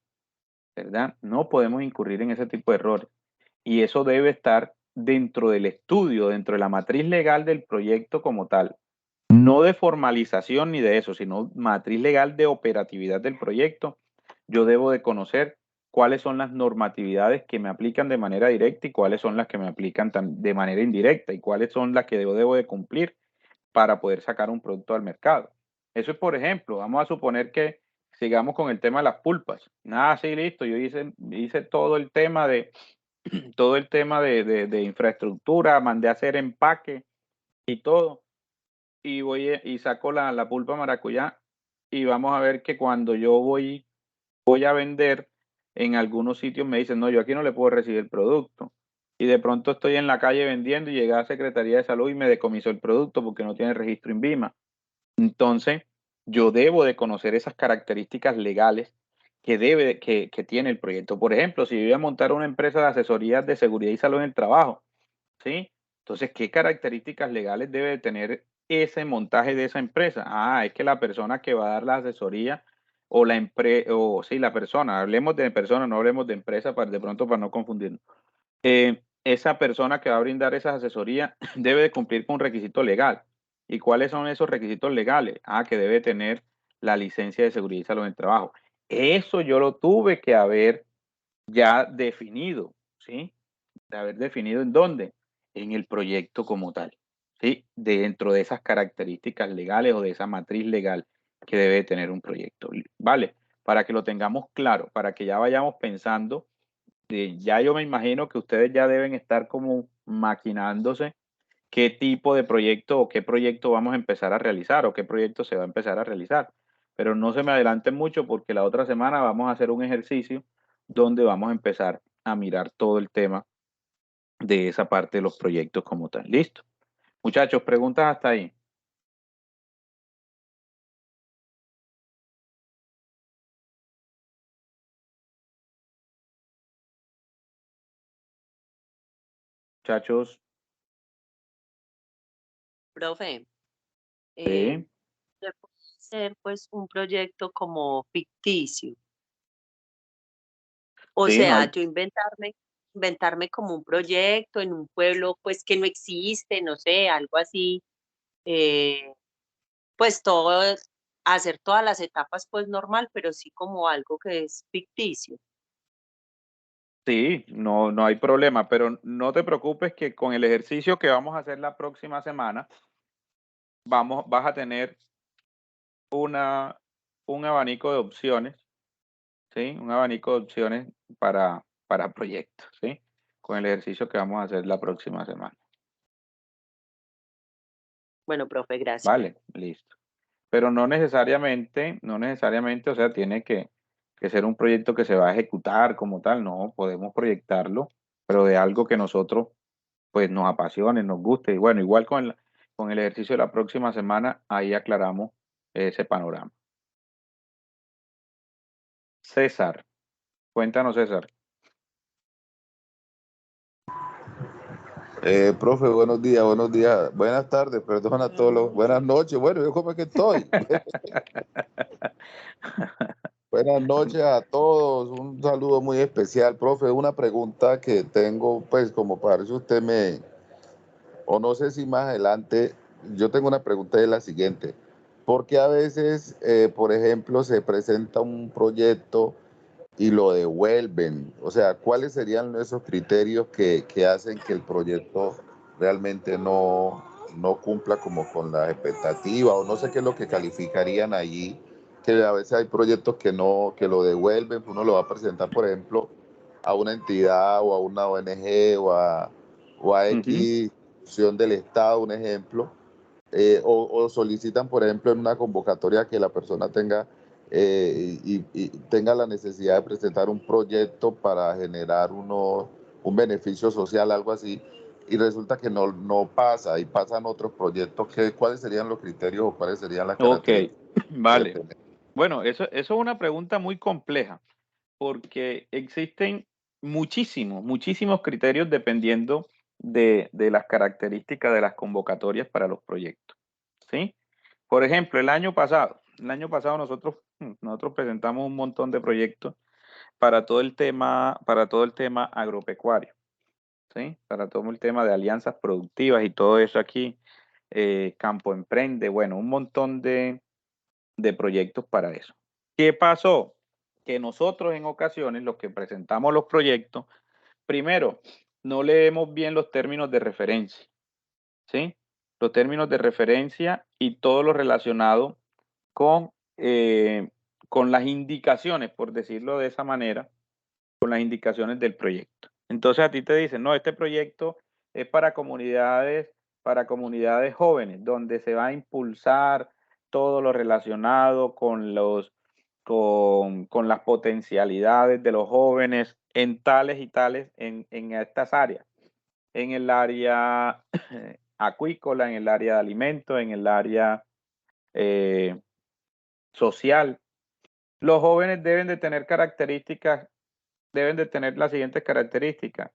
¿verdad? No podemos incurrir en ese tipo de errores. Y eso debe estar dentro del estudio, dentro de la matriz legal del proyecto como tal. No de formalización ni de eso, sino matriz legal de operatividad del proyecto. Yo debo de conocer cuáles son las normatividades que me aplican de manera directa y cuáles son las que me aplican de manera indirecta y cuáles son las que debo de cumplir para poder sacar un producto al mercado. Eso es, por ejemplo, vamos a suponer que sigamos con el tema de las pulpas. Nada, sí, listo, yo hice todo el tema de infraestructura, mandé a hacer empaque y todo. y y saco la pulpa maracuyá y vamos a ver que cuando yo voy a vender, en algunos sitios me dicen, no, yo aquí no le puedo recibir el producto. Y de pronto estoy en la calle vendiendo y llega a Secretaría de Salud y me decomisó el producto porque no tiene registro INVIMA. Entonces, yo debo de conocer esas características legales que tiene el proyecto. Por ejemplo, si yo voy a montar una empresa de asesorías de seguridad y salud en el trabajo, ¿sí? Entonces, ¿qué características legales debe de tener ese montaje de esa empresa? Ah, es que la persona que va a dar la asesoría o la empresa, o sí, la persona, hablemos de persona, no hablemos de empresa para de pronto para no confundirnos. Esa persona que va a brindar esa asesoría debe de cumplir con un requisito legal. ¿Y cuáles son esos requisitos legales? Ah, que debe tener la licencia de seguridad y salud en el trabajo. Eso yo lo tuve que haber ya definido, ¿sí? De haber definido en dónde, en el proyecto como tal, ¿sí? Dentro de esas características legales o de esa matriz legal que debe tener un proyecto, ¿vale? Para que lo tengamos claro, para que ya vayamos pensando, ya yo me imagino que ustedes ya deben estar como maquinándose qué tipo de proyecto o qué proyecto vamos a empezar a realizar o qué proyecto se va a empezar a realizar. Pero no se me adelanten mucho porque la otra semana vamos a hacer un ejercicio donde vamos a empezar a mirar todo el tema de esa parte de los proyectos como tal. Listo. Muchachos, preguntas hasta ahí. Muchachos. Profe, Sí. se puede hacer pues un proyecto como ficticio. O Sí, no hay. sea, yo inventarme como un proyecto en un pueblo pues que no existe, no sé, algo así, pues todo, hacer todas las etapas pues normal, pero sí como algo que es ficticio. Sí, no hay problema, pero no te preocupes que con el ejercicio que vamos a hacer la próxima semana, vas a tener un abanico de opciones, ¿sí? Un abanico de opciones para proyectos, ¿sí? Con el ejercicio que vamos a hacer la próxima semana. Bueno, profe, gracias. Vale, listo. Pero no necesariamente, o sea, tiene que ser un proyecto que se va a ejecutar como tal, no, podemos proyectarlo, pero de algo que nosotros, pues, nos apasione, nos guste. Y bueno, igual con el ejercicio de la próxima semana, ahí aclaramos ese panorama. César, cuéntanos, César. Profe, buenos días, buenas tardes, perdón a todos buenas noches, bueno, yo como es que estoy. Buenas noches a todos, un saludo muy especial, profe, una pregunta que tengo, pues como parece usted o no sé si más adelante, yo tengo una pregunta de la siguiente, ¿por qué a veces, por ejemplo, se presenta un proyecto y lo devuelven? O sea, ¿cuáles serían esos criterios que hacen que el proyecto realmente no cumpla como con las expectativas? O no sé qué es lo que calificarían allí, que a veces hay proyectos que lo devuelven, uno lo va a presentar, por ejemplo, a una entidad o a una ONG o a X institución del Estado, un ejemplo, o solicitan, por ejemplo, en una convocatoria que la persona tenga y tenga la necesidad de presentar un proyecto para generar un beneficio social, algo así, y resulta que no pasa, y pasan otros proyectos. ¿Cuáles serían los criterios o cuáles serían las Ok, características? vale. Bueno, eso es una pregunta muy compleja, porque existen muchísimos criterios dependiendo de las características de las convocatorias para los proyectos, ¿sí? Por ejemplo, el año pasado nosotros presentamos un montón de proyectos para todo el tema agropecuario, ¿sí? Para todo el tema de alianzas productivas y todo eso aquí, Campo Emprende, bueno, un montón de proyectos para eso. ¿Qué pasó? Que nosotros en ocasiones, los que presentamos los proyectos, primero, no leemos bien los términos de referencia, ¿sí? Los términos de referencia y todo lo relacionado con las indicaciones, por decirlo de esa manera, con las indicaciones del proyecto. Entonces a ti te dicen, no, este proyecto es para comunidades para comunidades jóvenes, donde se va a impulsar todo lo relacionado con con las potencialidades de los jóvenes en tales y tales, en estas áreas, en el área acuícola, en el área de alimentos, en el área social. Los jóvenes deben de tener las siguientes características: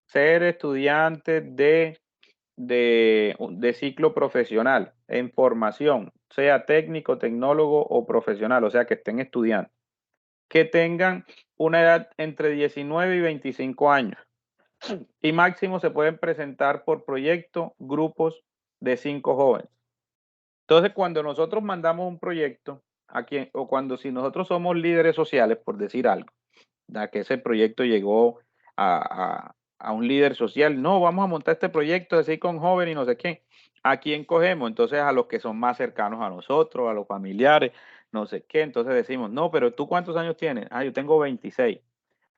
ser estudiantes de ciclo profesional en formación, sea técnico, tecnólogo o profesional, o sea, que estén estudiando, que tengan una edad entre 19 y 25 años y máximo se pueden presentar por proyecto grupos de 5 jóvenes. Entonces, cuando nosotros mandamos un proyecto o cuando si nosotros somos líderes sociales, por decir algo, ya que ese proyecto llegó a un líder social, no, vamos a montar este proyecto así con jóvenes y no sé qué. ¿A quién cogemos? Entonces a los que son más cercanos a nosotros, a los familiares, no sé qué. Entonces decimos, no, pero ¿tú cuántos años tienes? Ah, yo tengo 26.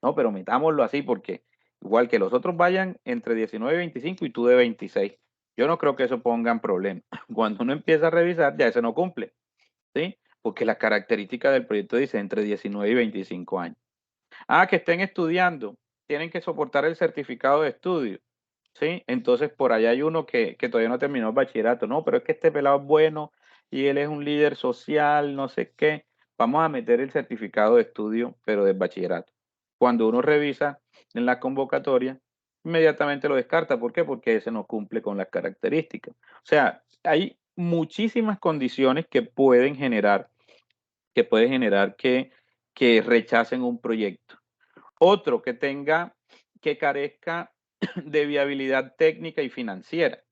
No, pero metámoslo así porque igual que los otros vayan entre 19 y 25 y tú de 26. Yo no creo que eso pongan problema. Cuando uno empieza a revisar, ya ese no cumple, ¿sí? Porque la característica del proyecto dice entre 19 y 25 años. Ah, que estén estudiando, tienen que soportar el certificado de estudio, ¿sí? Entonces, por allá hay uno que todavía no terminó el bachillerato, no, pero es que este pelado es bueno y él es un líder social, no sé qué. Vamos a meter el certificado de estudio, pero del bachillerato. Cuando uno revisa en la convocatoria, inmediatamente lo descarta. ¿Por qué? Porque ese no cumple con las características. O sea, hay muchísimas condiciones que pueden generar que rechacen un proyecto. Otro, que carezca de viabilidad técnica y financiera,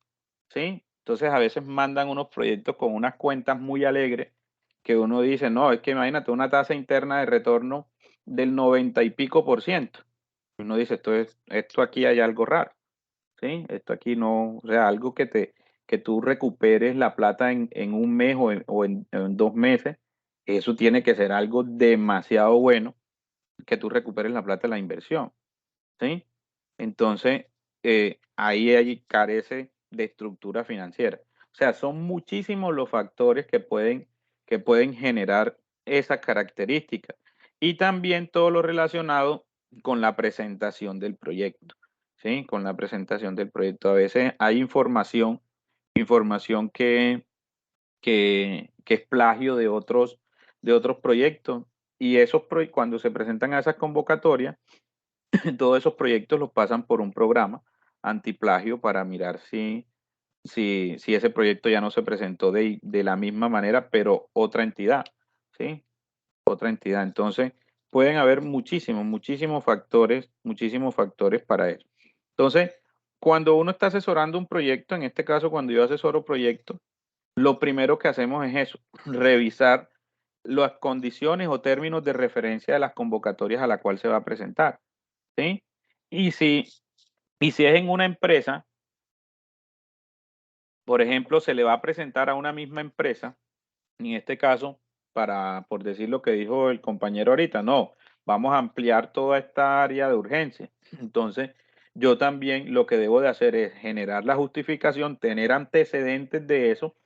¿sí? Entonces a veces mandan unos proyectos con unas cuentas muy alegres que uno dice, no, es que imagínate una tasa interna de retorno del 90 y pico %. Uno dice, esto aquí hay algo raro, ¿sí? Esto aquí no, o sea, algo que tú recuperes la plata en un mes o en 2 meses, eso tiene que ser algo demasiado bueno que tú recuperes la plata de la inversión, ¿sí? Entonces, ahí carece de estructura financiera. O sea, son muchísimos los factores que pueden generar esas características. Y también todo lo relacionado con la presentación del proyecto, ¿sí? Con la presentación del proyecto. A veces hay información que es plagio de otros proyectos y cuando se presentan a esas convocatorias, todos esos proyectos los pasan por un programa antiplagio para mirar si ese proyecto ya no se presentó de la misma manera, pero otra entidad, ¿sí? Otra entidad. Entonces, pueden haber muchísimos factores para eso. Entonces, cuando uno está asesorando un proyecto, en este caso, cuando yo asesoro proyectos, lo primero que hacemos es eso, revisar las condiciones o términos de referencia de las convocatorias a la cual se va a presentar, ¿sí? Y si es en una empresa, por ejemplo, se le va a presentar a una misma empresa, en este caso, por decir lo que dijo el compañero ahorita, no, vamos a ampliar toda esta área de urgencia. Entonces, yo también lo que debo de hacer es generar la justificación, tener antecedentes de eso,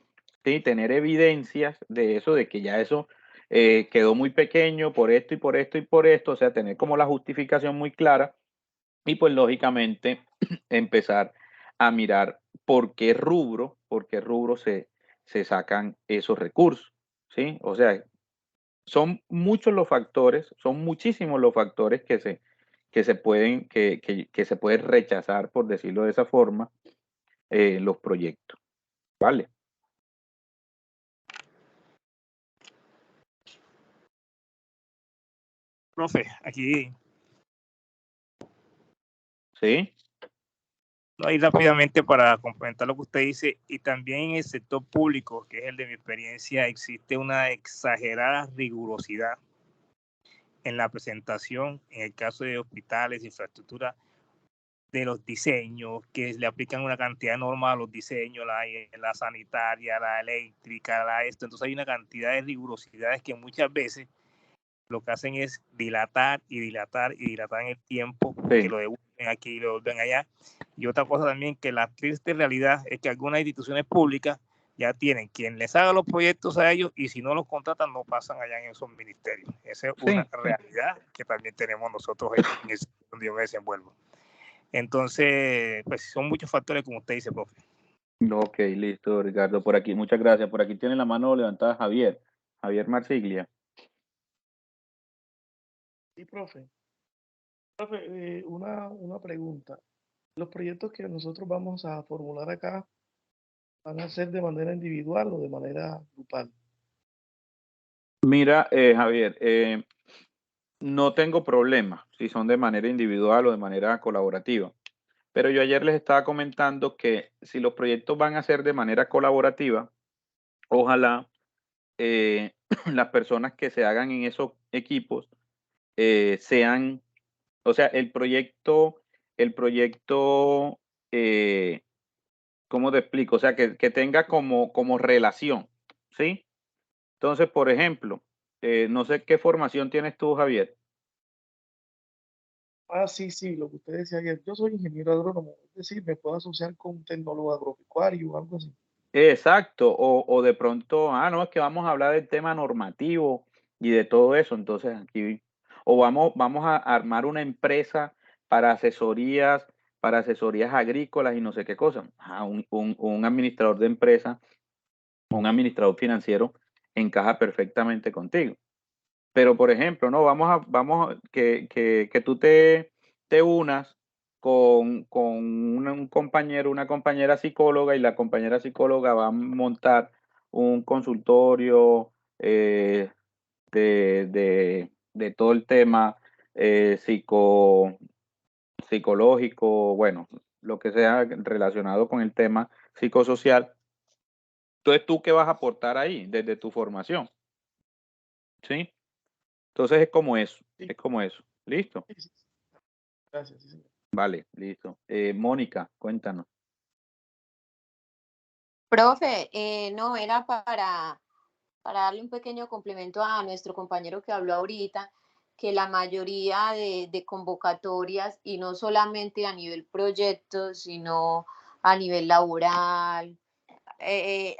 ¿sí? Tener evidencias de eso, de que ya eso quedó muy pequeño por esto y por esto y por esto, o sea, tener como la justificación muy clara y pues lógicamente empezar a mirar por qué rubro se sacan esos recursos, ¿sí? O sea, son muchos los factores, son muchísimos los factores que se pueden rechazar, por decirlo de esa forma, los proyectos, ¿vale? Profe, aquí. Sí. Ahí rápidamente para complementar lo que usted dice, y también en el sector público, que es el de mi experiencia, existe una exagerada rigurosidad en la presentación, en el caso de hospitales, infraestructura, de los diseños, que le aplican una cantidad de normas a los diseños, la sanitaria, la eléctrica, entonces hay una cantidad de rigurosidades que muchas veces lo que hacen es dilatar y dilatar y dilatar en el tiempo, Sí. que lo devuelven aquí y lo devuelven allá. Y otra cosa también, que la triste realidad es que algunas instituciones públicas ya tienen quien les haga los proyectos a ellos, y si no los contratan no pasan allá en esos ministerios. Esa es una realidad que también tenemos nosotros en el sector donde yo me desenvuelvo. Entonces, pues son muchos factores, como usted dice, profe. Ok, listo, Ricardo. Por aquí, muchas gracias. Por aquí tiene la mano levantada Javier Marsiglia. Sí, profe. Profe, una pregunta. ¿Los proyectos que nosotros vamos a formular acá van a ser de manera individual o de manera grupal? Mira, Javier, no tengo problema si son de manera individual o de manera colaborativa. Pero yo ayer les estaba comentando que si los proyectos van a ser de manera colaborativa, ojalá las personas que se hagan en esos equipos sean, o sea, el proyecto, ¿cómo te explico? O sea, que tenga como relación, ¿sí? Entonces, por ejemplo, no sé qué formación tienes tú, Javier. Sí, lo que usted decía ayer. Yo soy ingeniero agrónomo, es decir, me puedo asociar con un tecnólogo agropecuario o algo así. Exacto, o de pronto, no, es que vamos a hablar del tema normativo y de todo eso, entonces aquí, o vamos a armar una empresa para asesorías agrícolas y no sé qué cosa. Un administrador de empresa, un administrador financiero encaja perfectamente contigo. Pero, por ejemplo, no, que tú te unas con un compañero, una compañera psicóloga, y la compañera psicóloga va a montar un consultorio de todo el tema psicológico, bueno, lo que sea relacionado con el tema psicosocial. Entonces, ¿tú qué vas a aportar ahí desde tu formación? ¿Sí? Entonces es como eso, Sí. es como eso. ¿Listo? Sí. Gracias, sí, señor. Vale, listo. Mónica, cuéntanos. Profe, no, era para darle un pequeño complemento a nuestro compañero que habló ahorita, que la mayoría de convocatorias, y no solamente a nivel proyecto, sino a nivel laboral,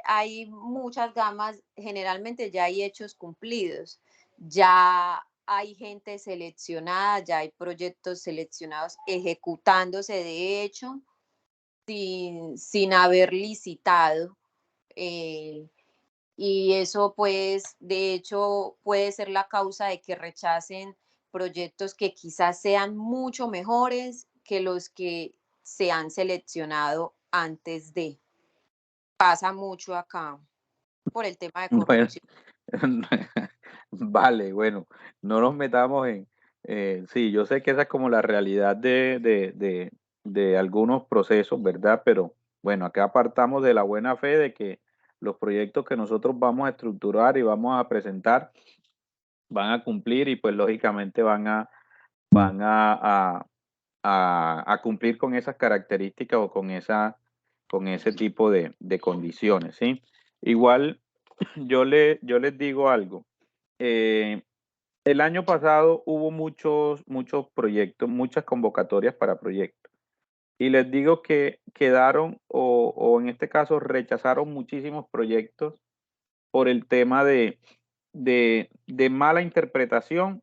hay muchas gamas, generalmente ya hay hechos cumplidos, ya hay gente seleccionada, ya hay proyectos seleccionados ejecutándose de hecho sin haber licitado. Y eso pues de hecho puede ser la causa de que rechacen proyectos que quizás sean mucho mejores que los que se han seleccionado antes de. Pasa mucho acá por el tema de Bueno, corrupción. vale, bueno, no nos metamos sí, yo sé que esa es como la realidad de algunos procesos, ¿verdad? Pero bueno, acá apartamos de la buena fe de que los proyectos que nosotros vamos a estructurar y vamos a presentar van a cumplir, y pues lógicamente van a cumplir con esas características o con ese tipo de condiciones, ¿sí? Igual yo les digo algo. El año pasado hubo muchos proyectos, muchas convocatorias para proyectos. Y les digo que quedaron, o en este caso rechazaron muchísimos proyectos por el tema de mala interpretación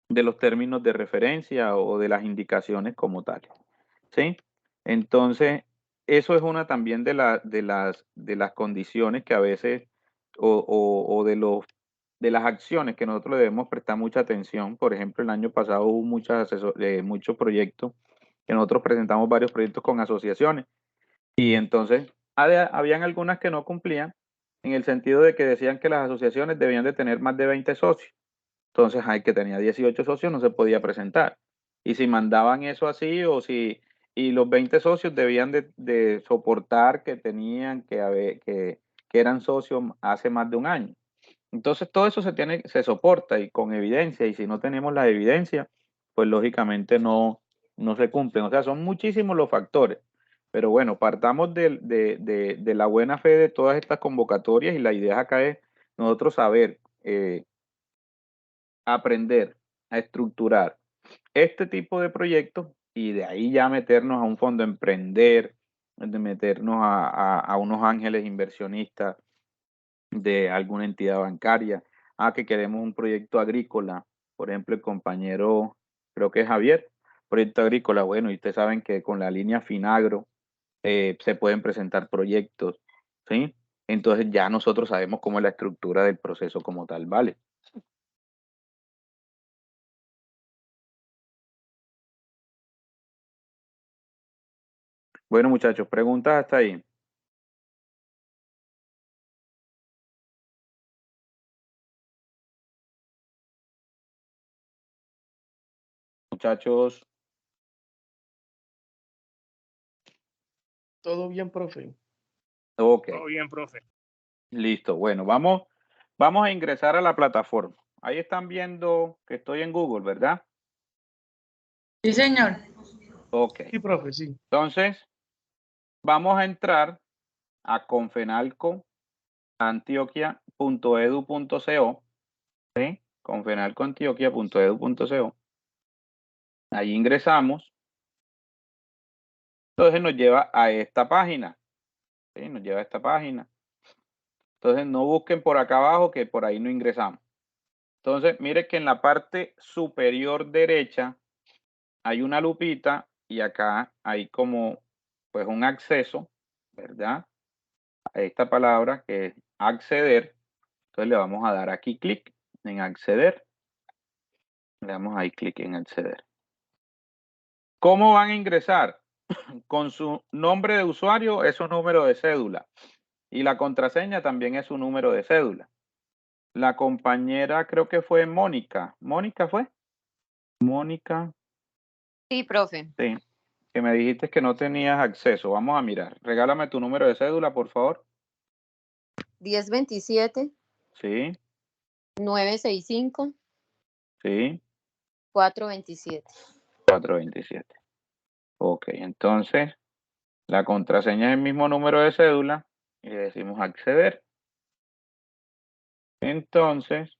de los términos de referencia o de las indicaciones como tal, ¿sí? Entonces, eso es una también de las condiciones que a veces, o de las acciones que nosotros debemos prestar mucha atención. Por ejemplo, el año pasado hubo muchos proyectos, que nosotros presentamos varios proyectos con asociaciones, y entonces habían algunas que no cumplían, en el sentido de que decían que las asociaciones debían de tener más de 20 socios. Entonces, que tenía 18 socios no se podía presentar. Y si mandaban eso así, y los 20 socios debían de soportar que tenían que eran socios hace más de un año. Entonces, todo eso se soporta y con evidencia, y si no tenemos la evidencia, pues lógicamente no se cumplen. O sea, son muchísimos los factores. Pero bueno, partamos de la buena fe de todas estas convocatorias, y la idea acá es nosotros saber aprender a estructurar este tipo de proyectos y de ahí ya meternos a un fondo emprender, de meternos a unos ángeles inversionistas de alguna entidad bancaria, que queremos un proyecto agrícola, por ejemplo, el compañero, creo que es Javier, proyecto agrícola, bueno, y ustedes saben que con la línea Finagro se pueden presentar proyectos, ¿sí? Entonces ya nosotros sabemos cómo es la estructura del proceso como tal, ¿vale? Bueno, muchachos, preguntas hasta ahí. Muchachos. Todo bien, profe. Ok. Todo bien, profe. Listo. Bueno, vamos a ingresar a la plataforma. Ahí están viendo que estoy en Google, ¿verdad? Sí, señor. Ok. Sí, profe, sí. Entonces, vamos a entrar a confenalcoantioquia.edu.co, ¿sí? confenalcoantioquia.edu.co. Ahí ingresamos. Entonces nos lleva a esta página. ¿Sí? Nos lleva a esta página. Entonces no busquen por acá abajo que por ahí no ingresamos. Entonces, mire que en la parte superior derecha hay una lupita y acá hay como pues un acceso, ¿verdad? A esta palabra que es acceder. Entonces le vamos a dar aquí clic en acceder. Le damos ahí clic en acceder. ¿Cómo van a ingresar? Con su nombre de usuario es su número de cédula y la contraseña también es su número de cédula. La compañera creo que fue Mónica. ¿Mónica fue? Mónica. Sí, profe. Sí, que me dijiste que no tenías acceso. Vamos a mirar. Regálame tu número de cédula, por favor. 1027 Sí, 965 sí, 427. 427. Ok, entonces la contraseña es el mismo número de cédula y le decimos acceder. Entonces,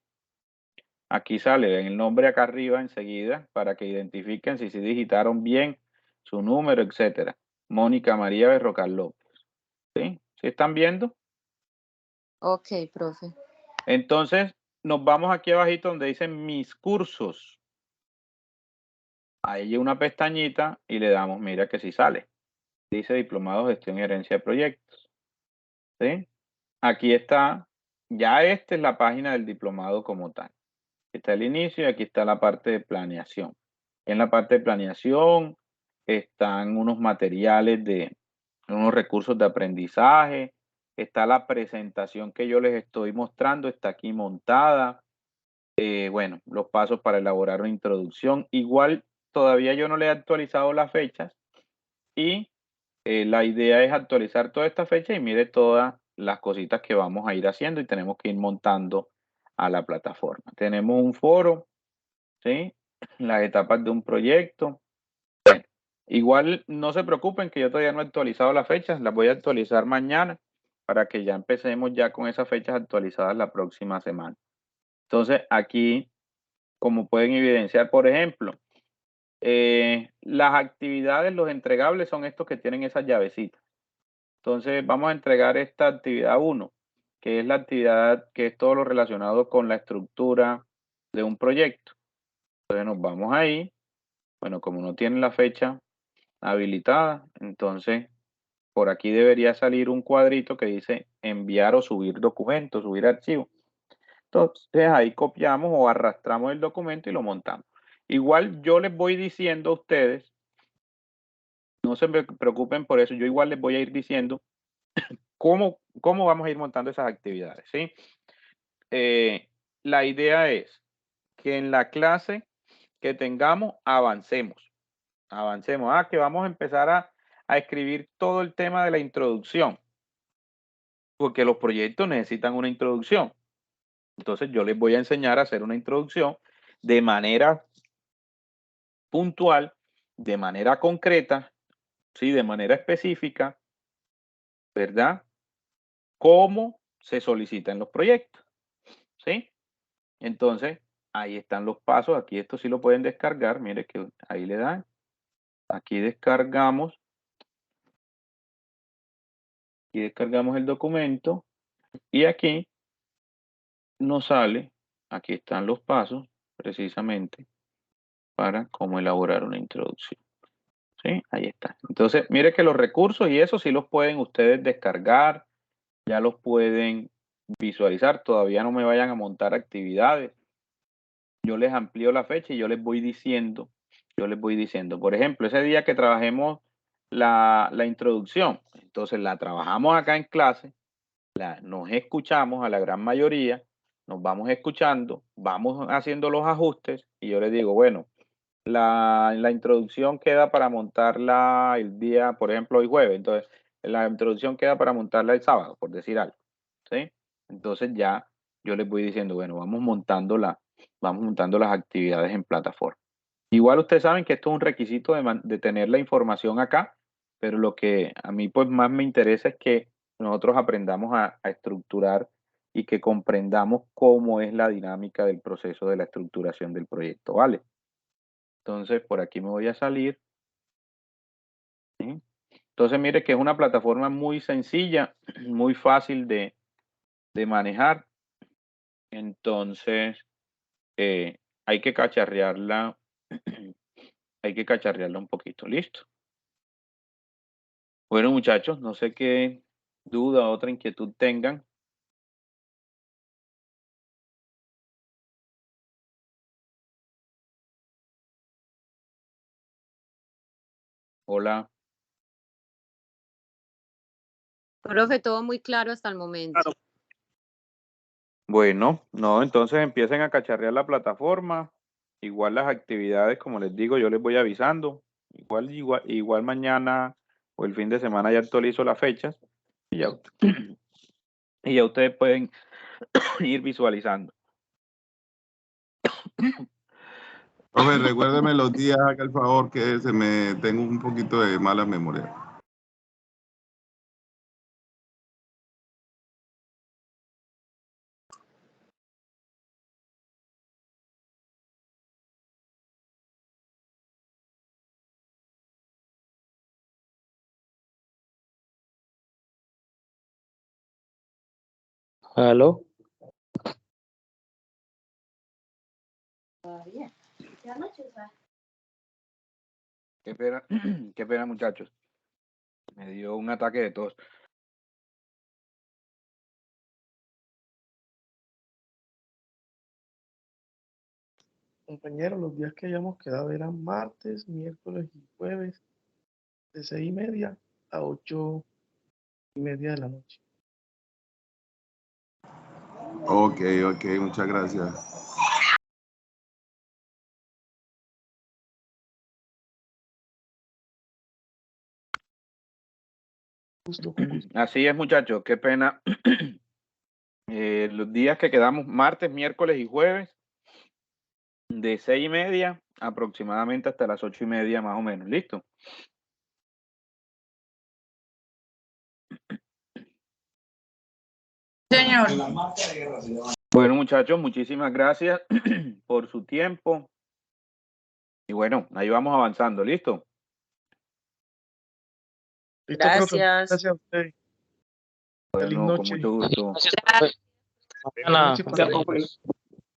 aquí sale el nombre acá arriba enseguida para que identifiquen si se digitaron bien su número, etcétera. Mónica María Berrocal López. ¿Sí? ¿Sí están viendo? Ok, profe. Entonces, nos vamos aquí abajito donde dice mis cursos. Ahí hay una pestañita y le damos, mira que sí sale. Dice Diplomado Gestión y Gerencia de Proyectos. ¿Sí? Aquí está, ya esta es la página del diplomado como tal. Está el inicio y aquí está la parte de planeación. En la parte de planeación están unos materiales de unos recursos de aprendizaje. Está la presentación que yo les estoy mostrando, está aquí montada. Bueno, los pasos para elaborar una introducción. Igual todavía yo no le he actualizado las fechas y la idea es actualizar toda esta fecha y mire todas las cositas que vamos a ir haciendo y tenemos que ir montando a la plataforma. Tenemos un foro, ¿sí? Las etapas de un proyecto. Bueno, igual no se preocupen que yo todavía no he actualizado las fechas, las voy a actualizar mañana para que ya empecemos ya con esas fechas actualizadas la próxima semana. Entonces aquí, como pueden evidenciar, por ejemplo, las actividades, los entregables son estos que tienen esas llavecitas. Entonces vamos a entregar esta actividad 1, que es la actividad que es todo lo relacionado con la estructura de un proyecto. Entonces nos vamos ahí. Bueno, como no tiene la fecha habilitada, entonces por aquí debería salir un cuadrito que dice enviar o subir documentos, subir archivos. Entonces ahí copiamos o arrastramos el documento y lo montamos. Igual yo les voy diciendo a ustedes, no se preocupen por eso, yo igual les voy a ir diciendo cómo vamos a ir montando esas actividades, ¿sí? La idea es que en la clase que tengamos avancemos. Que vamos a empezar a escribir todo el tema de la introducción, porque los proyectos necesitan una introducción. Entonces yo les voy a enseñar a hacer una introducción de manera puntual, de manera concreta, ¿sí? De manera específica, ¿verdad? Cómo se solicitan los proyectos, ¿sí? Entonces, ahí están los pasos. Aquí esto sí lo pueden descargar. Mire que ahí le dan. Aquí descargamos. Y descargamos el documento. Y aquí nos sale, aquí están los pasos, precisamente, para cómo elaborar una introducción. ¿Sí? Ahí está. Entonces, mire que los recursos y eso sí los pueden ustedes descargar, ya los pueden visualizar. Todavía no me vayan a montar actividades. Yo les amplío la fecha y yo les voy diciendo, por ejemplo, ese día que trabajemos la introducción, entonces la trabajamos acá en clase, nos escuchamos a la gran mayoría, nos vamos escuchando, vamos haciendo los ajustes y yo les digo, bueno, la introducción queda para montarla el día, por ejemplo, hoy jueves, entonces la introducción queda para montarla el sábado, por decir algo, ¿sí? Entonces ya yo les voy diciendo, bueno, vamos montando las actividades en plataforma. Igual ustedes saben que esto es un requisito de tener la información acá, pero lo que a mí pues más me interesa es que nosotros aprendamos a estructurar y que comprendamos cómo es la dinámica del proceso de la estructuración del proyecto, ¿vale? Entonces, por aquí me voy a salir. ¿Sí? Entonces, mire que es una plataforma muy sencilla, muy fácil de manejar. Entonces, hay que cacharrearla, un poquito. ¿Listo? Bueno, muchachos, no sé qué duda o otra inquietud tengan. Hola. Profe, todo muy claro hasta el momento. Claro. Bueno, no, entonces empiecen a cacharrear la plataforma. Igual las actividades, como les digo, yo les voy avisando. Igual mañana o el fin de semana ya actualizo las fechas y ya, y ya ustedes pueden ir visualizando. Profe, recuérdeme los días, haga el favor, que tengo un poquito de mala memoria. ¿Aló? Qué pena, qué pena, muchachos. Me dio un ataque de tos. Compañeros, los días que hayamos quedado eran martes, miércoles y jueves, de 6:30 a 8:30 de la noche. Ok, muchas gracias. Justo con gusto. Así es, muchachos, qué pena. Los días que quedamos martes, miércoles y jueves, de 6:30 aproximadamente hasta las 8:30 más o menos. ¿Listo? Señor. Bueno, muchachos, muchísimas gracias por su tiempo. Y bueno, ahí vamos avanzando. ¿Listo? Listo, profe. Gracias. Gracias a usted. Feliz Bueno, con noche. mucho gusto. Mañana Feliz noche para todos.